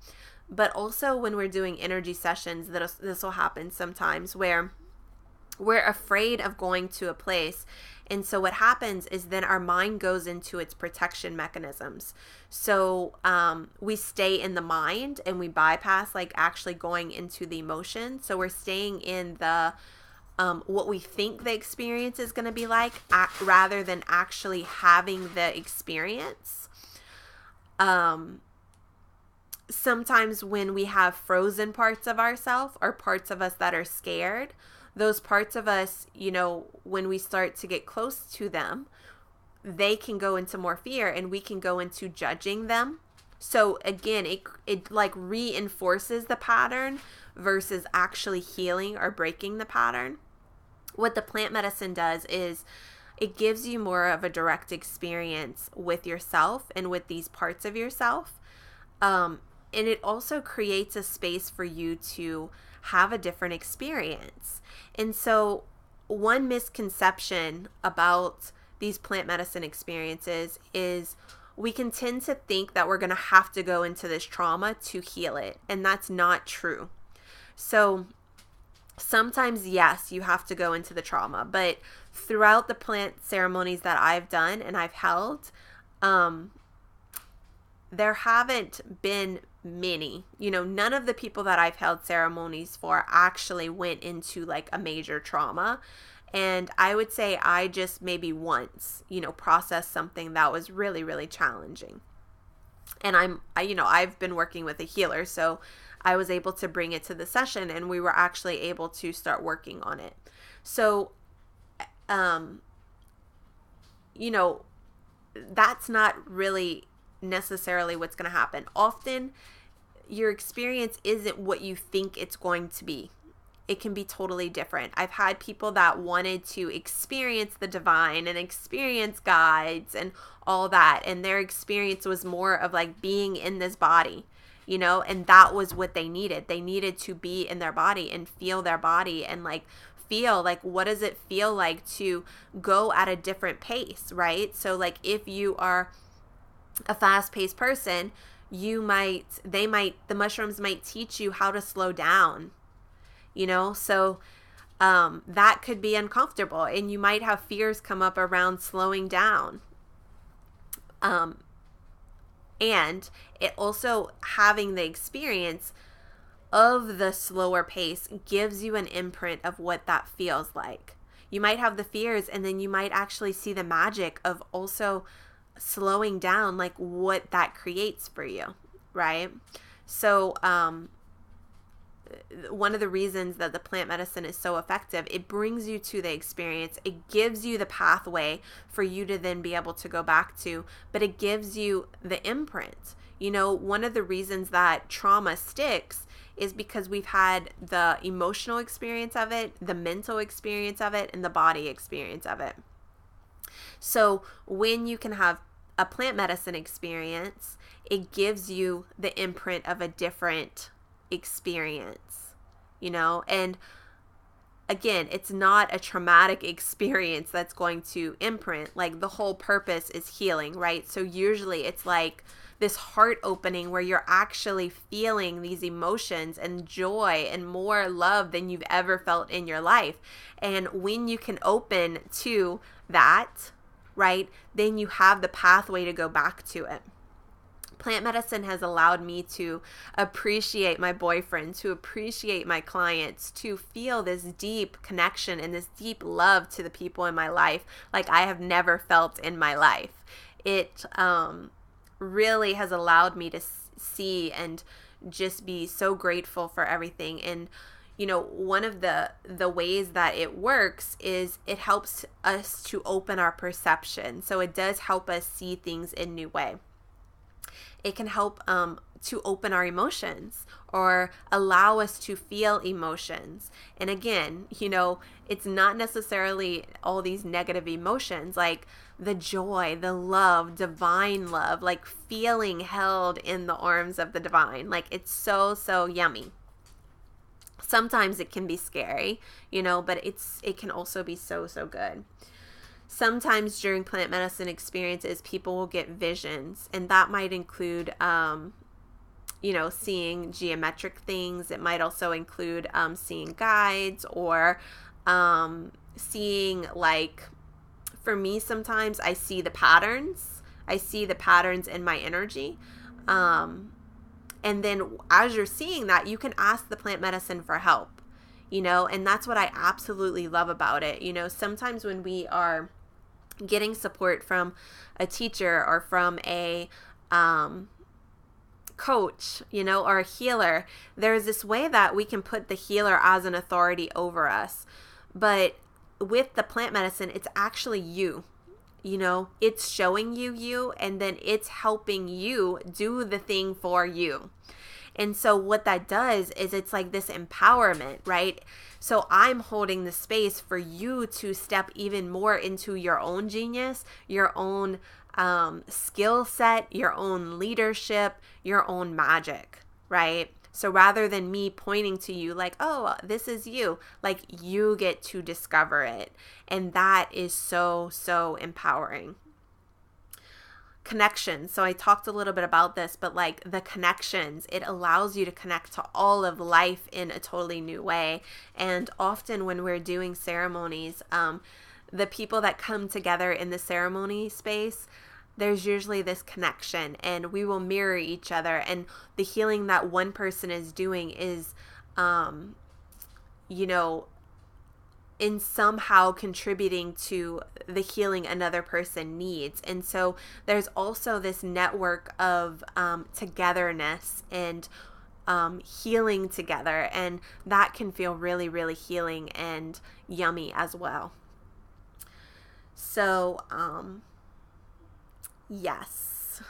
but also when we're doing energy sessions, this will happen sometimes where we're afraid of going to a place. And so what happens is then our mind goes into its protection mechanisms. So we stay in the mind and we bypass like actually going into the emotion. So we're staying in the what we think the experience is going to be like rather than actually having the experience. Sometimes when we have frozen parts of ourselves or parts of us that are scared, those parts of us, when we start to get close to them, they can go into more fear and we can go into judging them. So again, it like reinforces the pattern versus actually healing or breaking the pattern. What the plant medicine does is it gives you more of a direct experience with yourself and with these parts of yourself. And it also creates a space for you to have a different experience. And so one misconception about these plant medicine experiences is we can tend to think that we're going to have to go into this trauma to heal it. And that's not true. So sometimes, yes, you have to go into the trauma, but throughout the plant ceremonies that I've done and I've held, there haven't been many, none of the people that I've held ceremonies for actually went into like a major trauma. And I would say I just maybe once, processed something that was really, really challenging. And I've been working with a healer, so I was able to bring it to the session and we were actually able to start working on it. So, that's not really necessarily what's going to happen. Often your experience isn't what you think it's going to be. It can be totally different. I've had people that wanted to experience the divine and experience guides and all that, and their experience was more of like being in this body, and that was what they needed. They needed to be in their body and feel their body and like feel like, what does it feel like to go at a different pace, right? So like if you are a fast-paced person, the mushrooms might teach you how to slow down, so that could be uncomfortable and you might have fears come up around slowing down. And it also, having the experience of the slower pace gives you an imprint of what that feels like. You might have the fears and then you might actually see the magic of also slowing down, like what that creates for you, right? So one of the reasons that the plant medicine is so effective, it brings you to the experience. It gives you the pathway for you to then be able to go back to, but it gives you the imprint. One of the reasons that trauma sticks is because we've had the emotional experience of it, the mental experience of it, and the body experience of it. So when you can have a plant medicine experience, it gives you the imprint of a different experience, and again, it's not a traumatic experience that's going to imprint. Like the whole purpose is healing, right? So usually it's like this heart opening where you're actually feeling these emotions and joy and more love than you've ever felt in your life. And when you can open to that, right, then you have the pathway to go back to it. Plant medicine has allowed me to appreciate my boyfriend, to appreciate my clients, to feel this deep connection and this deep love to the people in my life like I have never felt in my life. It really has allowed me to see and just be so grateful for everything. And one of the ways that it works is it helps us to open our perception. So it does help us see things in a new way. It can help to open our emotions or allow us to feel emotions. And again, it's not necessarily all these negative emotions, like the joy, the love, divine love, like feeling held in the arms of the divine. Like it's so, so yummy. Sometimes it can be scary, but it can also be so, so good. Sometimes during plant medicine experiences, people will get visions, and that might include, seeing geometric things. It might also include seeing guides or seeing, like, for me, sometimes I see the patterns. I see the patterns in my energy. And then as you're seeing that, you can ask the plant medicine for help, and that's what I absolutely love about it. Sometimes when we are getting support from a teacher or from a coach, or a healer, there's this way that we can put the healer as an authority over us. But with the plant medicine, it's actually you. It's showing you, and then it's helping you do the thing for you. And so what that does is it's like this empowerment, right? So I'm holding the space for you to step even more into your own genius, your own skill set, your own leadership, your own magic, right? So rather than me pointing to you like, oh, this is you, like you get to discover it. And that is so, so empowering. Connections. So I talked a little bit about this, but like the connections, it allows you to connect to all of life in a totally new way. And often when we're doing ceremonies, the people that come together in the ceremony space, there's usually this connection, and we will mirror each other, and the healing that one person is doing is, in somehow contributing to the healing another person needs. And so there's also this network of togetherness and healing together, and that can feel really, really healing and yummy as well. So, yes.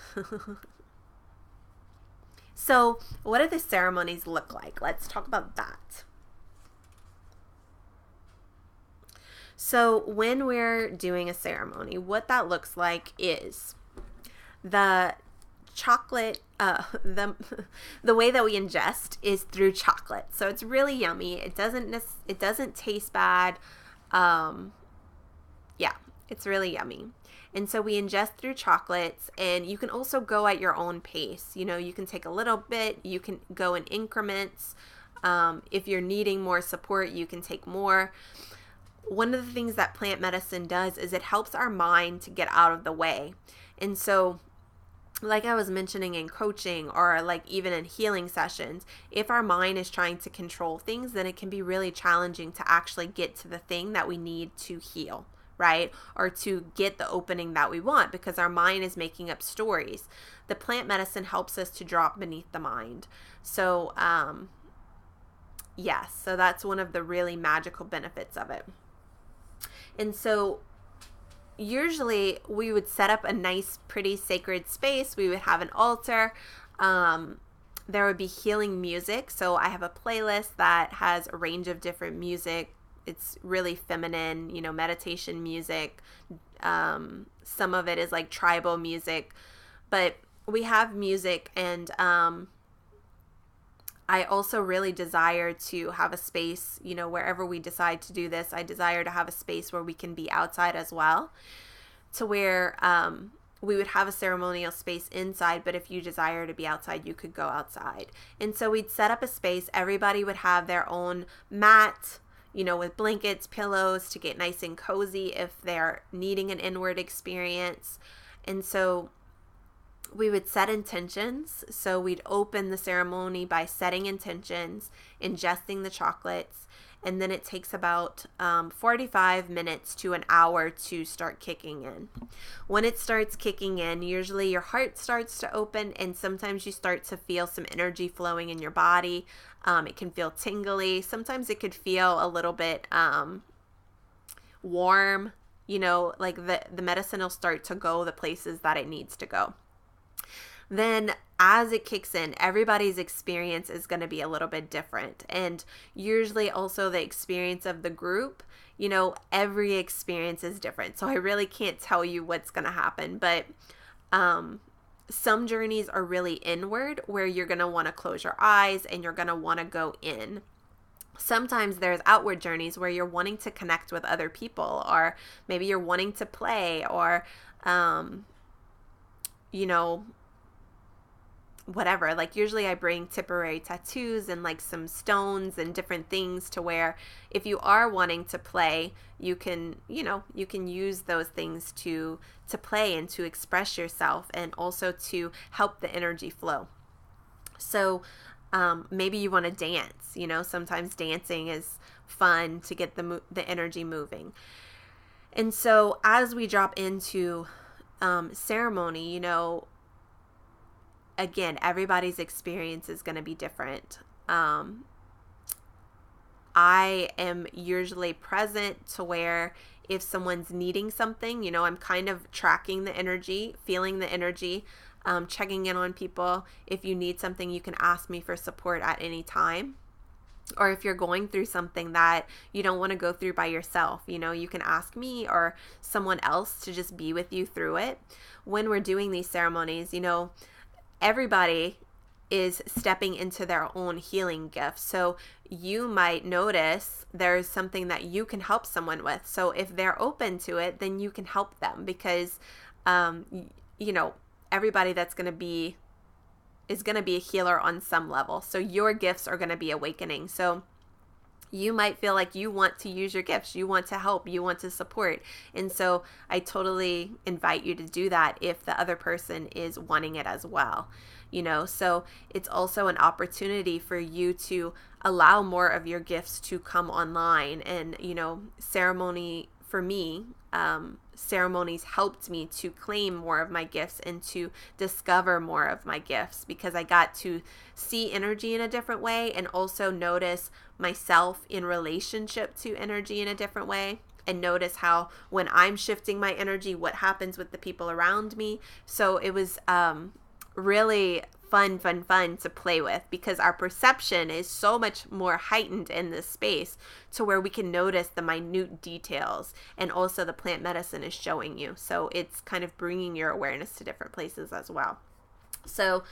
So what do the ceremonies look like? Let's talk about that. So when we're doing a ceremony, what that looks like is the chocolate, the way that we ingest is through chocolate. So it's really yummy. It doesn't taste bad. Yeah, it's really yummy. And so we ingest through chocolates, and you can also go at your own pace. You can take a little bit, you can go in increments. If you're needing more support, you can take more. One of the things that plant medicine does is it helps our mind to get out of the way. And so, like I was mentioning in coaching, or like even in healing sessions, if our mind is trying to control things, then it can be really challenging to actually get to the thing that we need to heal, right? Or to get the opening that we want, because our mind is making up stories. The plant medicine helps us to drop beneath the mind. So, yes, so that's one of the really magical benefits of it. And so usually we would set up a nice, pretty sacred space. We would have an altar. There would be healing music. So I have a playlist that has a range of different music. It's really feminine, meditation music. Some of it is like tribal music. But we have music, and I also really desire to have a space, wherever we decide to do this, I desire to have a space where we can be outside as well, to where we would have a ceremonial space inside, but if you desire to be outside, you could go outside. And so we'd set up a space. Everybody would have their own mat, with blankets, pillows, to get nice and cozy if they're needing an inward experience. And so we would set intentions. So we'd open the ceremony by setting intentions, ingesting the chocolates, and then it takes about 45 minutes to an hour to start kicking in. When it starts kicking in, usually your heart starts to open, and sometimes you start to feel some energy flowing in your body. It can feel tingly. Sometimes it could feel a little bit warm, like the medicine will start to go the places that it needs to go. then as it kicks in, everybody's experience is going to be a little bit different. And usually also the experience of the group, every experience is different. So I really can't tell you what's going to happen. But some journeys are really inward, where you're going to want to close your eyes and you're going to want to go in. Sometimes there's outward journeys where you're wanting to connect with other people, or maybe you're wanting to play, or, whatever. Like usually I bring temporary tattoos and like some stones and different things to where if you are wanting to play, you can use those things to play and to express yourself, and also to help the energy flow. So maybe you want to dance. Sometimes dancing is fun to get the energy moving. And so as we drop into ceremony, again, everybody's experience is going to be different. I am usually present to where if someone's needing something, I'm kind of tracking the energy, feeling the energy, checking in on people. If you need something, you can ask me for support at any time. Or if you're going through something that you don't want to go through by yourself, you can ask me or someone else to just be with you through it. When we're doing these ceremonies, everybody is stepping into their own healing gift. So you might notice there's something that you can help someone with. So if they're open to it, then you can help them, because, everybody is going to be a healer on some level. So your gifts are going to be awakening. So you might feel like you want to use your gifts, you want to help, you want to support. And so I totally invite you to do that if the other person is wanting it as well. So it's also an opportunity for you to allow more of your gifts to come online. And, ceremony for me, ceremonies helped me to claim more of my gifts and to discover more of my gifts, because I got to see energy in a different way and also notice myself in relationship to energy in a different way, and notice how when I'm shifting my energy, what happens with the people around me. So it was really fun to play with, because our perception is so much more heightened in this space to where we can notice the minute details, and also the plant medicine is showing you. So it's kind of bringing your awareness to different places as well. So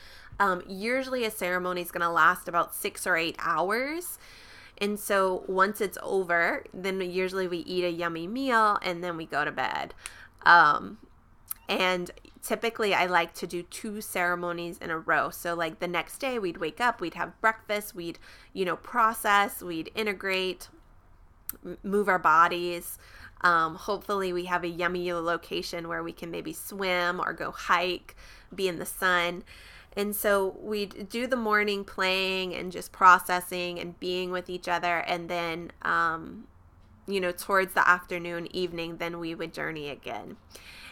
usually a ceremony is going to last about 6 or 8 hours. And so once it's over, then usually we eat a yummy meal and then we go to bed. And typically I like to do 2 ceremonies in a row. So like the next day we'd wake up, we'd have breakfast, we'd, process, we'd integrate, move our bodies. Hopefully we have a yummy location where we can maybe swim or go hike, be in the sun. And so we'd do the morning playing and just processing and being with each other. And then, towards the afternoon, evening, then we would journey again.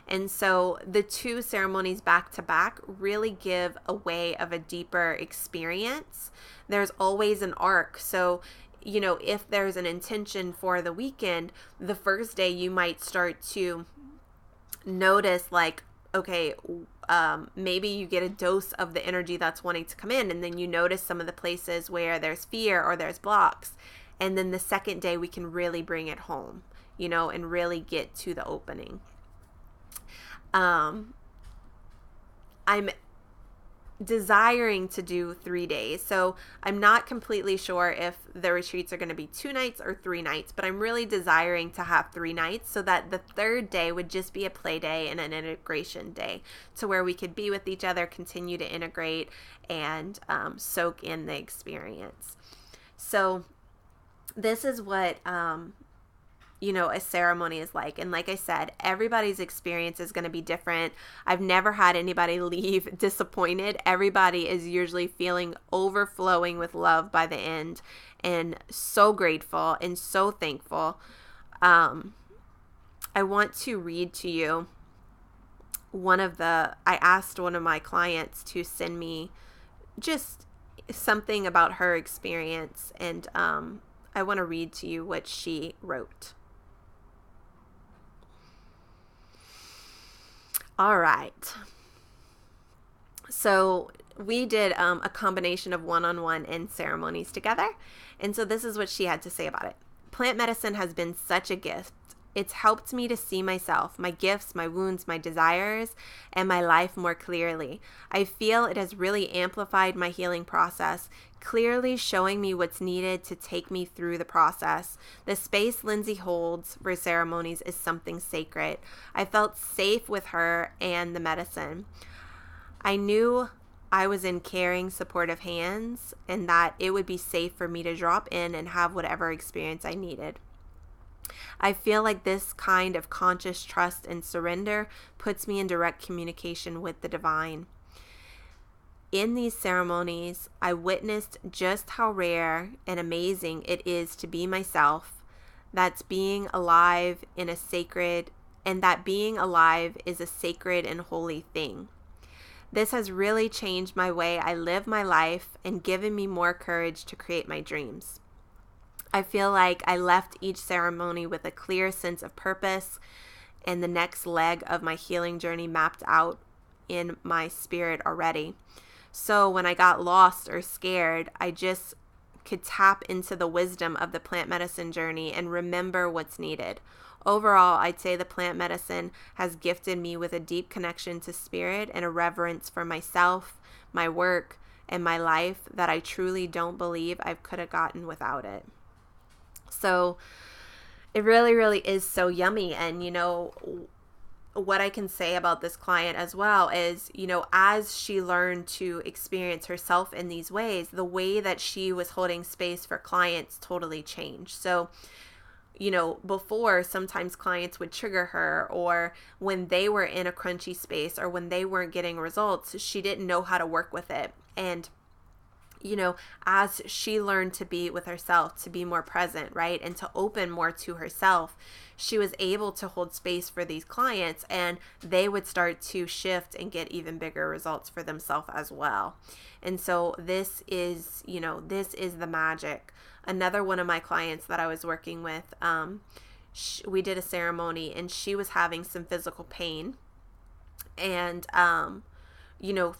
And so the 2 ceremonies back to back really give a way of a deeper experience. There's always an arc. So, if there's an intention for the weekend, the first day you might start to notice like, okay, maybe you get a dose of the energy that's wanting to come in, and then you notice some of the places where there's fear or there's blocks. And then the second day we can really bring it home, and really get to the opening. I'm desiring to do 3 days. So I'm not completely sure if the retreats are going to be 2 nights or 3 nights, but I'm really desiring to have 3 nights, so that the third day would just be a play day and an integration day, to where we could be with each other, continue to integrate, and soak in the experience. So this is what a ceremony is like. And like I said, everybody's experience is going to be different. I've never had anybody leave disappointed. Everybody is usually feeling overflowing with love by the end, and so grateful and so thankful. I want to read to you I asked one of my clients to send me just something about her experience, and I want to read to you what she wrote. All right. So we did a combination of one-on-one and ceremonies together. And so this is what she had to say about it. Plant medicine has been such a gift. It's helped me to see myself, my gifts, my wounds, my desires, and my life more clearly. I feel it has really amplified my healing process, clearly showing me what's needed to take me through the process. The space Lindsay holds for ceremonies is something sacred. I felt safe with her and the medicine. I knew I was in caring, supportive hands and that it would be safe for me to drop in and have whatever experience I needed. I feel like this kind of conscious trust and surrender puts me in direct communication with the divine. In these ceremonies, I witnessed just how rare and amazing it is to be myself, that's being alive in a sacred, and that being alive is a sacred and holy thing. This has really changed my way I live my life and given me more courage to create my dreams. I feel like I left each ceremony with a clear sense of purpose and the next leg of my healing journey mapped out in my spirit already. So when I got lost or scared, I just could tap into the wisdom of the plant medicine journey and remember what's needed. Overall, I'd say the plant medicine has gifted me with a deep connection to spirit and a reverence for myself, my work, and my life that I truly don't believe I could have gotten without it. So it really, really is so yummy. And, what I can say about this client as well is, as she learned to experience herself in these ways, the way that she was holding space for clients totally changed. So, before sometimes clients would trigger her, or when they were in a crunchy space or when they weren't getting results, she didn't know how to work with it. And as she learned to be with herself, to be more present, right, and to open more to herself, she was able to hold space for these clients, and they would start to shift and get even bigger results for themselves as well. And so this is the magic. Another one of my clients that I was working with, we did a ceremony, and she was having some physical pain, and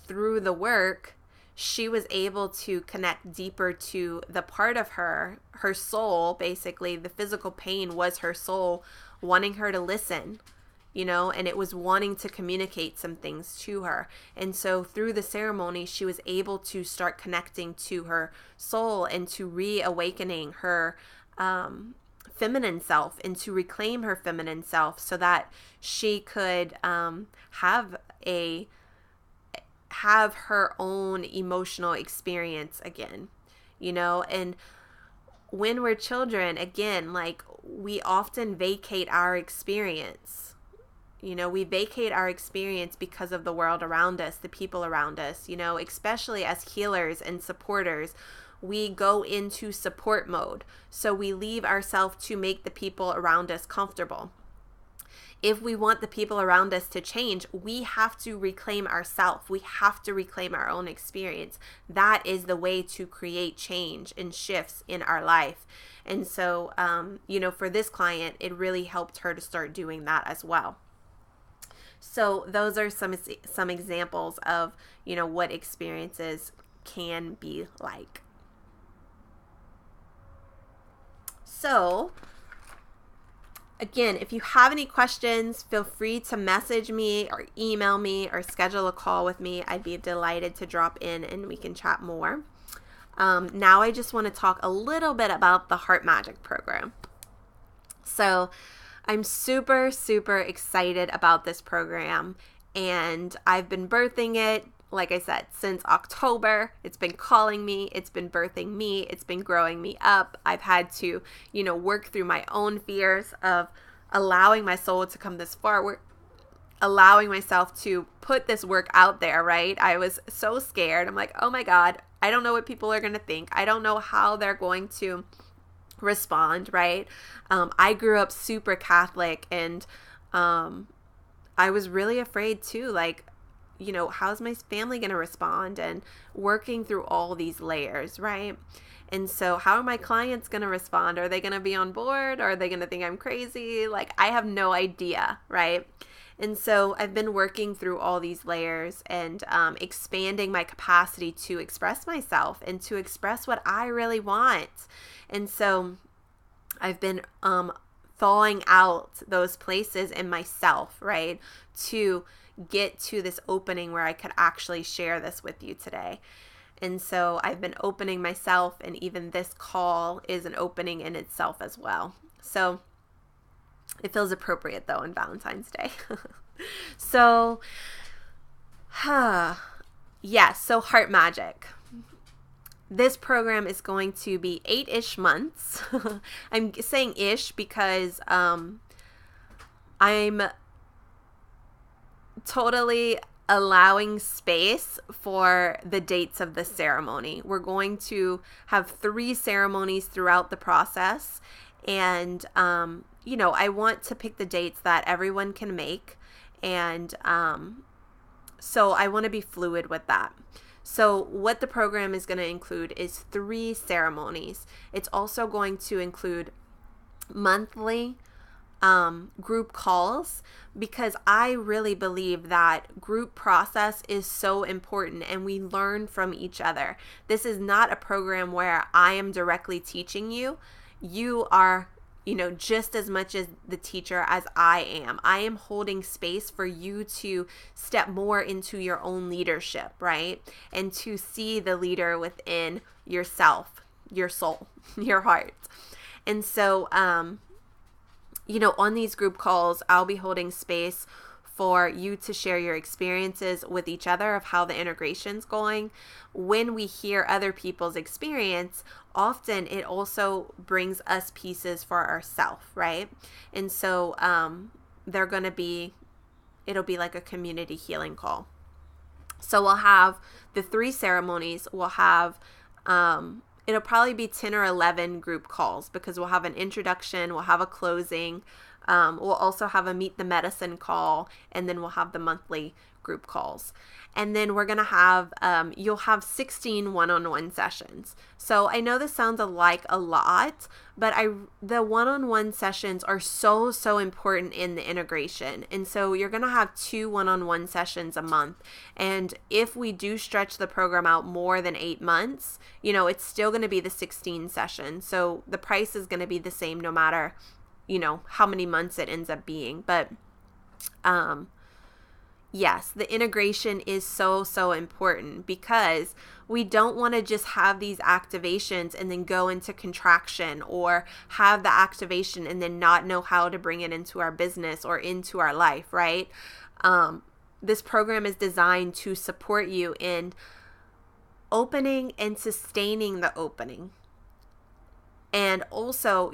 through the work, she was able to connect deeper to the part of her soul. Basically, the physical pain was her soul wanting her to listen, and it was wanting to communicate some things to her. And so through the ceremony, she was able to start connecting to her soul and to reawakening her feminine self and to reclaim her feminine self so that she could have her own emotional experience again, and when we're children, again, like, we often vacate our experience. We vacate our experience because of the world around us, the people around us, especially as healers and supporters. We go into support mode. So we leave ourselves to make the people around us comfortable. If we want the people around us to change, we have to reclaim ourselves. We have to reclaim our own experience. That is the way to create change and shifts in our life. And so, for this client, it really helped her to start doing that as well. So those are some examples of, what experiences can be like. So, again, if you have any questions, feel free to message me or email me or schedule a call with me. I'd be delighted to drop in and we can chat more. Now I just want to talk a little bit about the Heart Magic program. So I'm super, super excited about this program, and I've been birthing it, like I said, since October. It's been calling me, it's been birthing me, it's been growing me up. I've had to, work through my own fears of allowing my soul to come this far, allowing myself to put this work out there, right? I was so scared. I'm like, oh my God, I don't know what people are going to think. I don't know how they're going to respond, right? I grew up super Catholic, and I was really afraid too, like, how's my family going to respond, and working through all these layers, right? And so how are my clients going to respond? Are they going to be on board? Are they going to think I'm crazy? Like, I have no idea, right? And so I've been working through all these layers and expanding my capacity to express myself and to express what I really want. And so I've been thawing out those places in myself, right, to get to this opening where I could actually share this with you today. And so I've been opening myself, and even this call is an opening in itself as well. So it feels appropriate, though, on Valentine's Day. So, yes, so Heart Magic. This program is going to be 8-ish months. I'm saying ish because I'm totally allowing space for the dates of the ceremony. We're going to have 3 ceremonies throughout the process. And, I want to pick the dates that everyone can make. And so I want to be fluid with that. So what the program is going to include is 3 ceremonies. It's also going to include monthly group calls, because I really believe that group process is so important and we learn from each other. This is not a program where I am directly teaching you. You are, just as much as the teacher as I am. I am holding space for you to step more into your own leadership, right? And to see the leader within yourself, your soul, your heart. And so, on these group calls, I'll be holding space for you to share your experiences with each other of how the integration's going. When we hear other people's experience, often it also brings us pieces for ourselves, right? And so it'll be like a community healing call. So we'll have the 3 ceremonies. We'll have it'll probably be 10 or 11 group calls, because we'll have an introduction, we'll have a closing, we'll also have a meet the medicine call, and then we'll have the monthly group calls. And then we're going to have, you'll have 16 one-on-one sessions. So I know this sounds like a lot, but the one-on-one sessions are so, so important in the integration. And so you're going to have 2 one-on-one sessions a month. And if we do stretch the program out more than 8 months, it's still going to be the 16 sessions. So the price is going to be the same no matter, how many months it ends up being. But, yes, the integration is so, so important, because we don't want to just have these activations and then go into contraction, or have the activation and then not know how to bring it into our business or into our life, right? This program is designed to support you in opening and sustaining the opening. And also,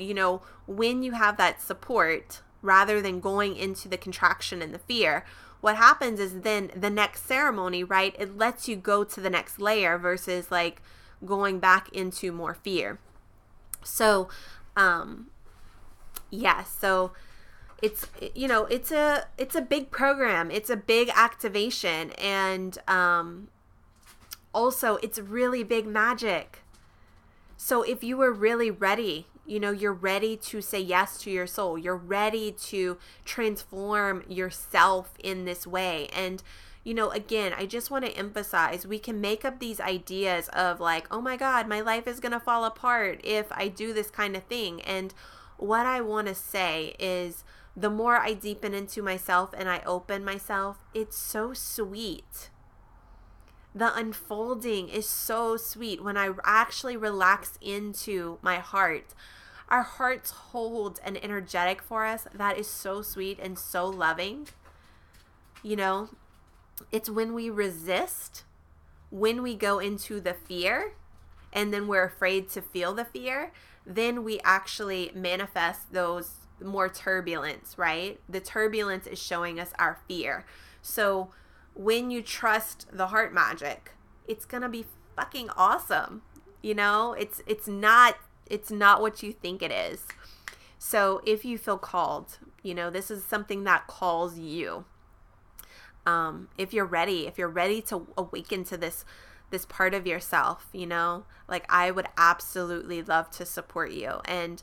when you have that support, rather than going into the contraction and the fear, what happens is then the next ceremony, right, it lets you go to the next layer versus like going back into more fear. So, so it's, it's a big program. It's a big activation. And also it's really big magic. So if you were really ready, you're ready to say yes to your soul. You're ready to transform yourself in this way. And, again, I just want to emphasize, we can make up these ideas of like, oh my God, my life is going to fall apart if I do this kind of thing. And what I want to say is, the more I deepen into myself and I open myself, it's so sweet. The unfolding is so sweet when I actually relax into my heart. Our hearts hold an energetic for us that is so sweet and so loving. It's when we resist, when we go into the fear, and then we're afraid to feel the fear, then we actually manifest those more turbulence, right? The turbulence is showing us our fear. So when you trust the heart magic, it's going to be fucking awesome. It's not what you think it is. So if you feel called, this is something that calls you. If you're ready to awaken to this part of yourself, like I would absolutely love to support you. And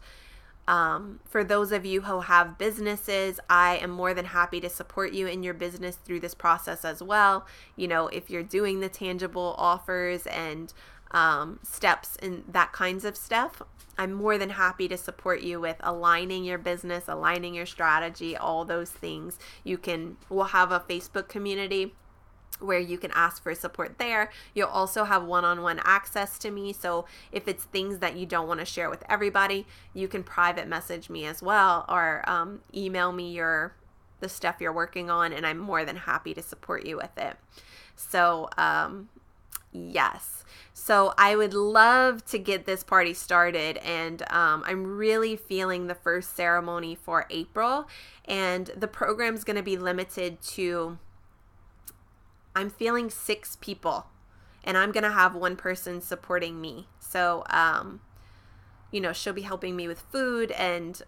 For those of you who have businesses, I am more than happy to support you in your business through this process as well. If you're doing the tangible offers and steps and that kinds of stuff, I'm more than happy to support you with aligning your business, aligning your strategy, all those things. We'll have a Facebook community where you can ask for support there. You'll also have one-on-one access to me. So if it's things that you don't want to share with everybody, you can private message me as well, or email me the stuff you're working on, and I'm more than happy to support you with it. So yes. So I would love to get this party started, and I'm really feeling the first ceremony for April, and the program's going to be limited to, I'm feeling 6 people, and I'm going to have one person supporting me. So, she'll be helping me with food and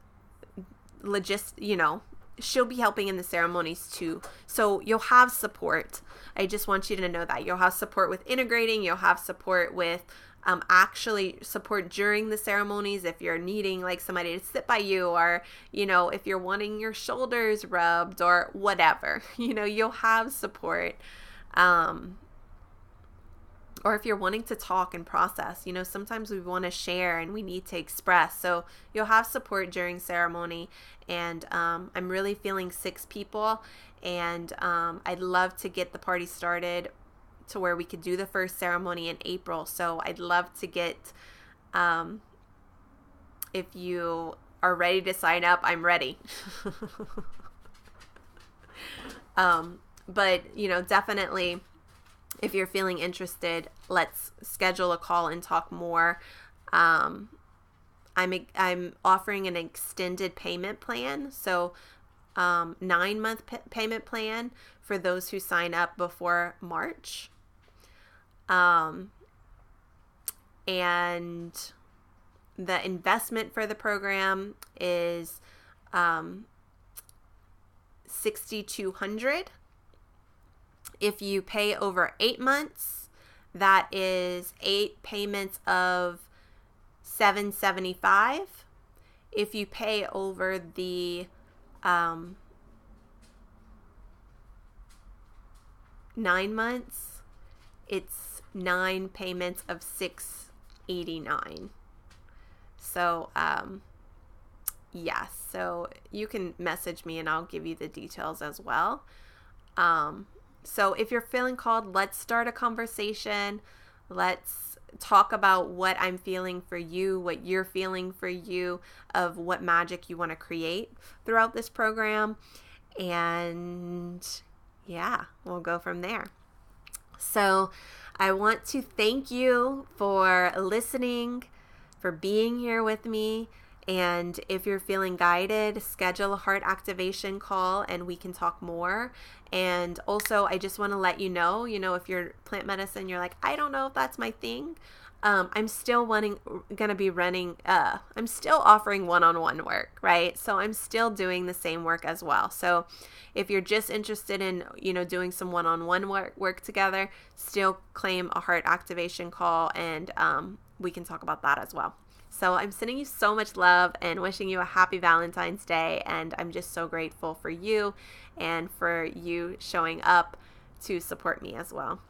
she'll be helping in the ceremonies too. So you'll have support. I just want you to know that you'll have support with integrating. You'll have support with actually support during the ceremonies if you're needing like somebody to sit by you, or if you're wanting your shoulders rubbed or whatever, you'll have support. Or if you're wanting to talk and process, sometimes we want to share and we need to express. So you'll have support during ceremony. And I'm really feeling 6 people. And I'd love to get the party started to where we could do the first ceremony in April. So I'd love to get, if you are ready to sign up, I'm ready. But, definitely, if you're feeling interested, let's schedule a call and talk more. I'm offering an extended payment plan, so 9-month payment plan for those who sign up before March. And the investment for the program is $6,200. If you pay over 8 months, that is 8 payments of $775. If you pay over the 9 months, it's 9 payments of $689. So yes, so you can message me and I'll give you the details as well. So if you're feeling called, let's start a conversation. Let's talk about what I'm feeling for you, what you're feeling for you, of what magic you want to create throughout this program. And yeah, we'll go from there. So I want to thank you for listening, for being here with me. And if you're feeling guided, schedule a heart activation call and we can talk more. And also, I just want to let you know, if you're plant medicine, you're like, I don't know if that's my thing. I'm still I'm still offering one-on-one work, right? So I'm still doing the same work as well. So if you're just interested in, doing some one-on-one work together, still claim a heart activation call, and we can talk about that as well. So I'm sending you so much love and wishing you a happy Valentine's Day. And I'm just so grateful for you and for you showing up to support me as well.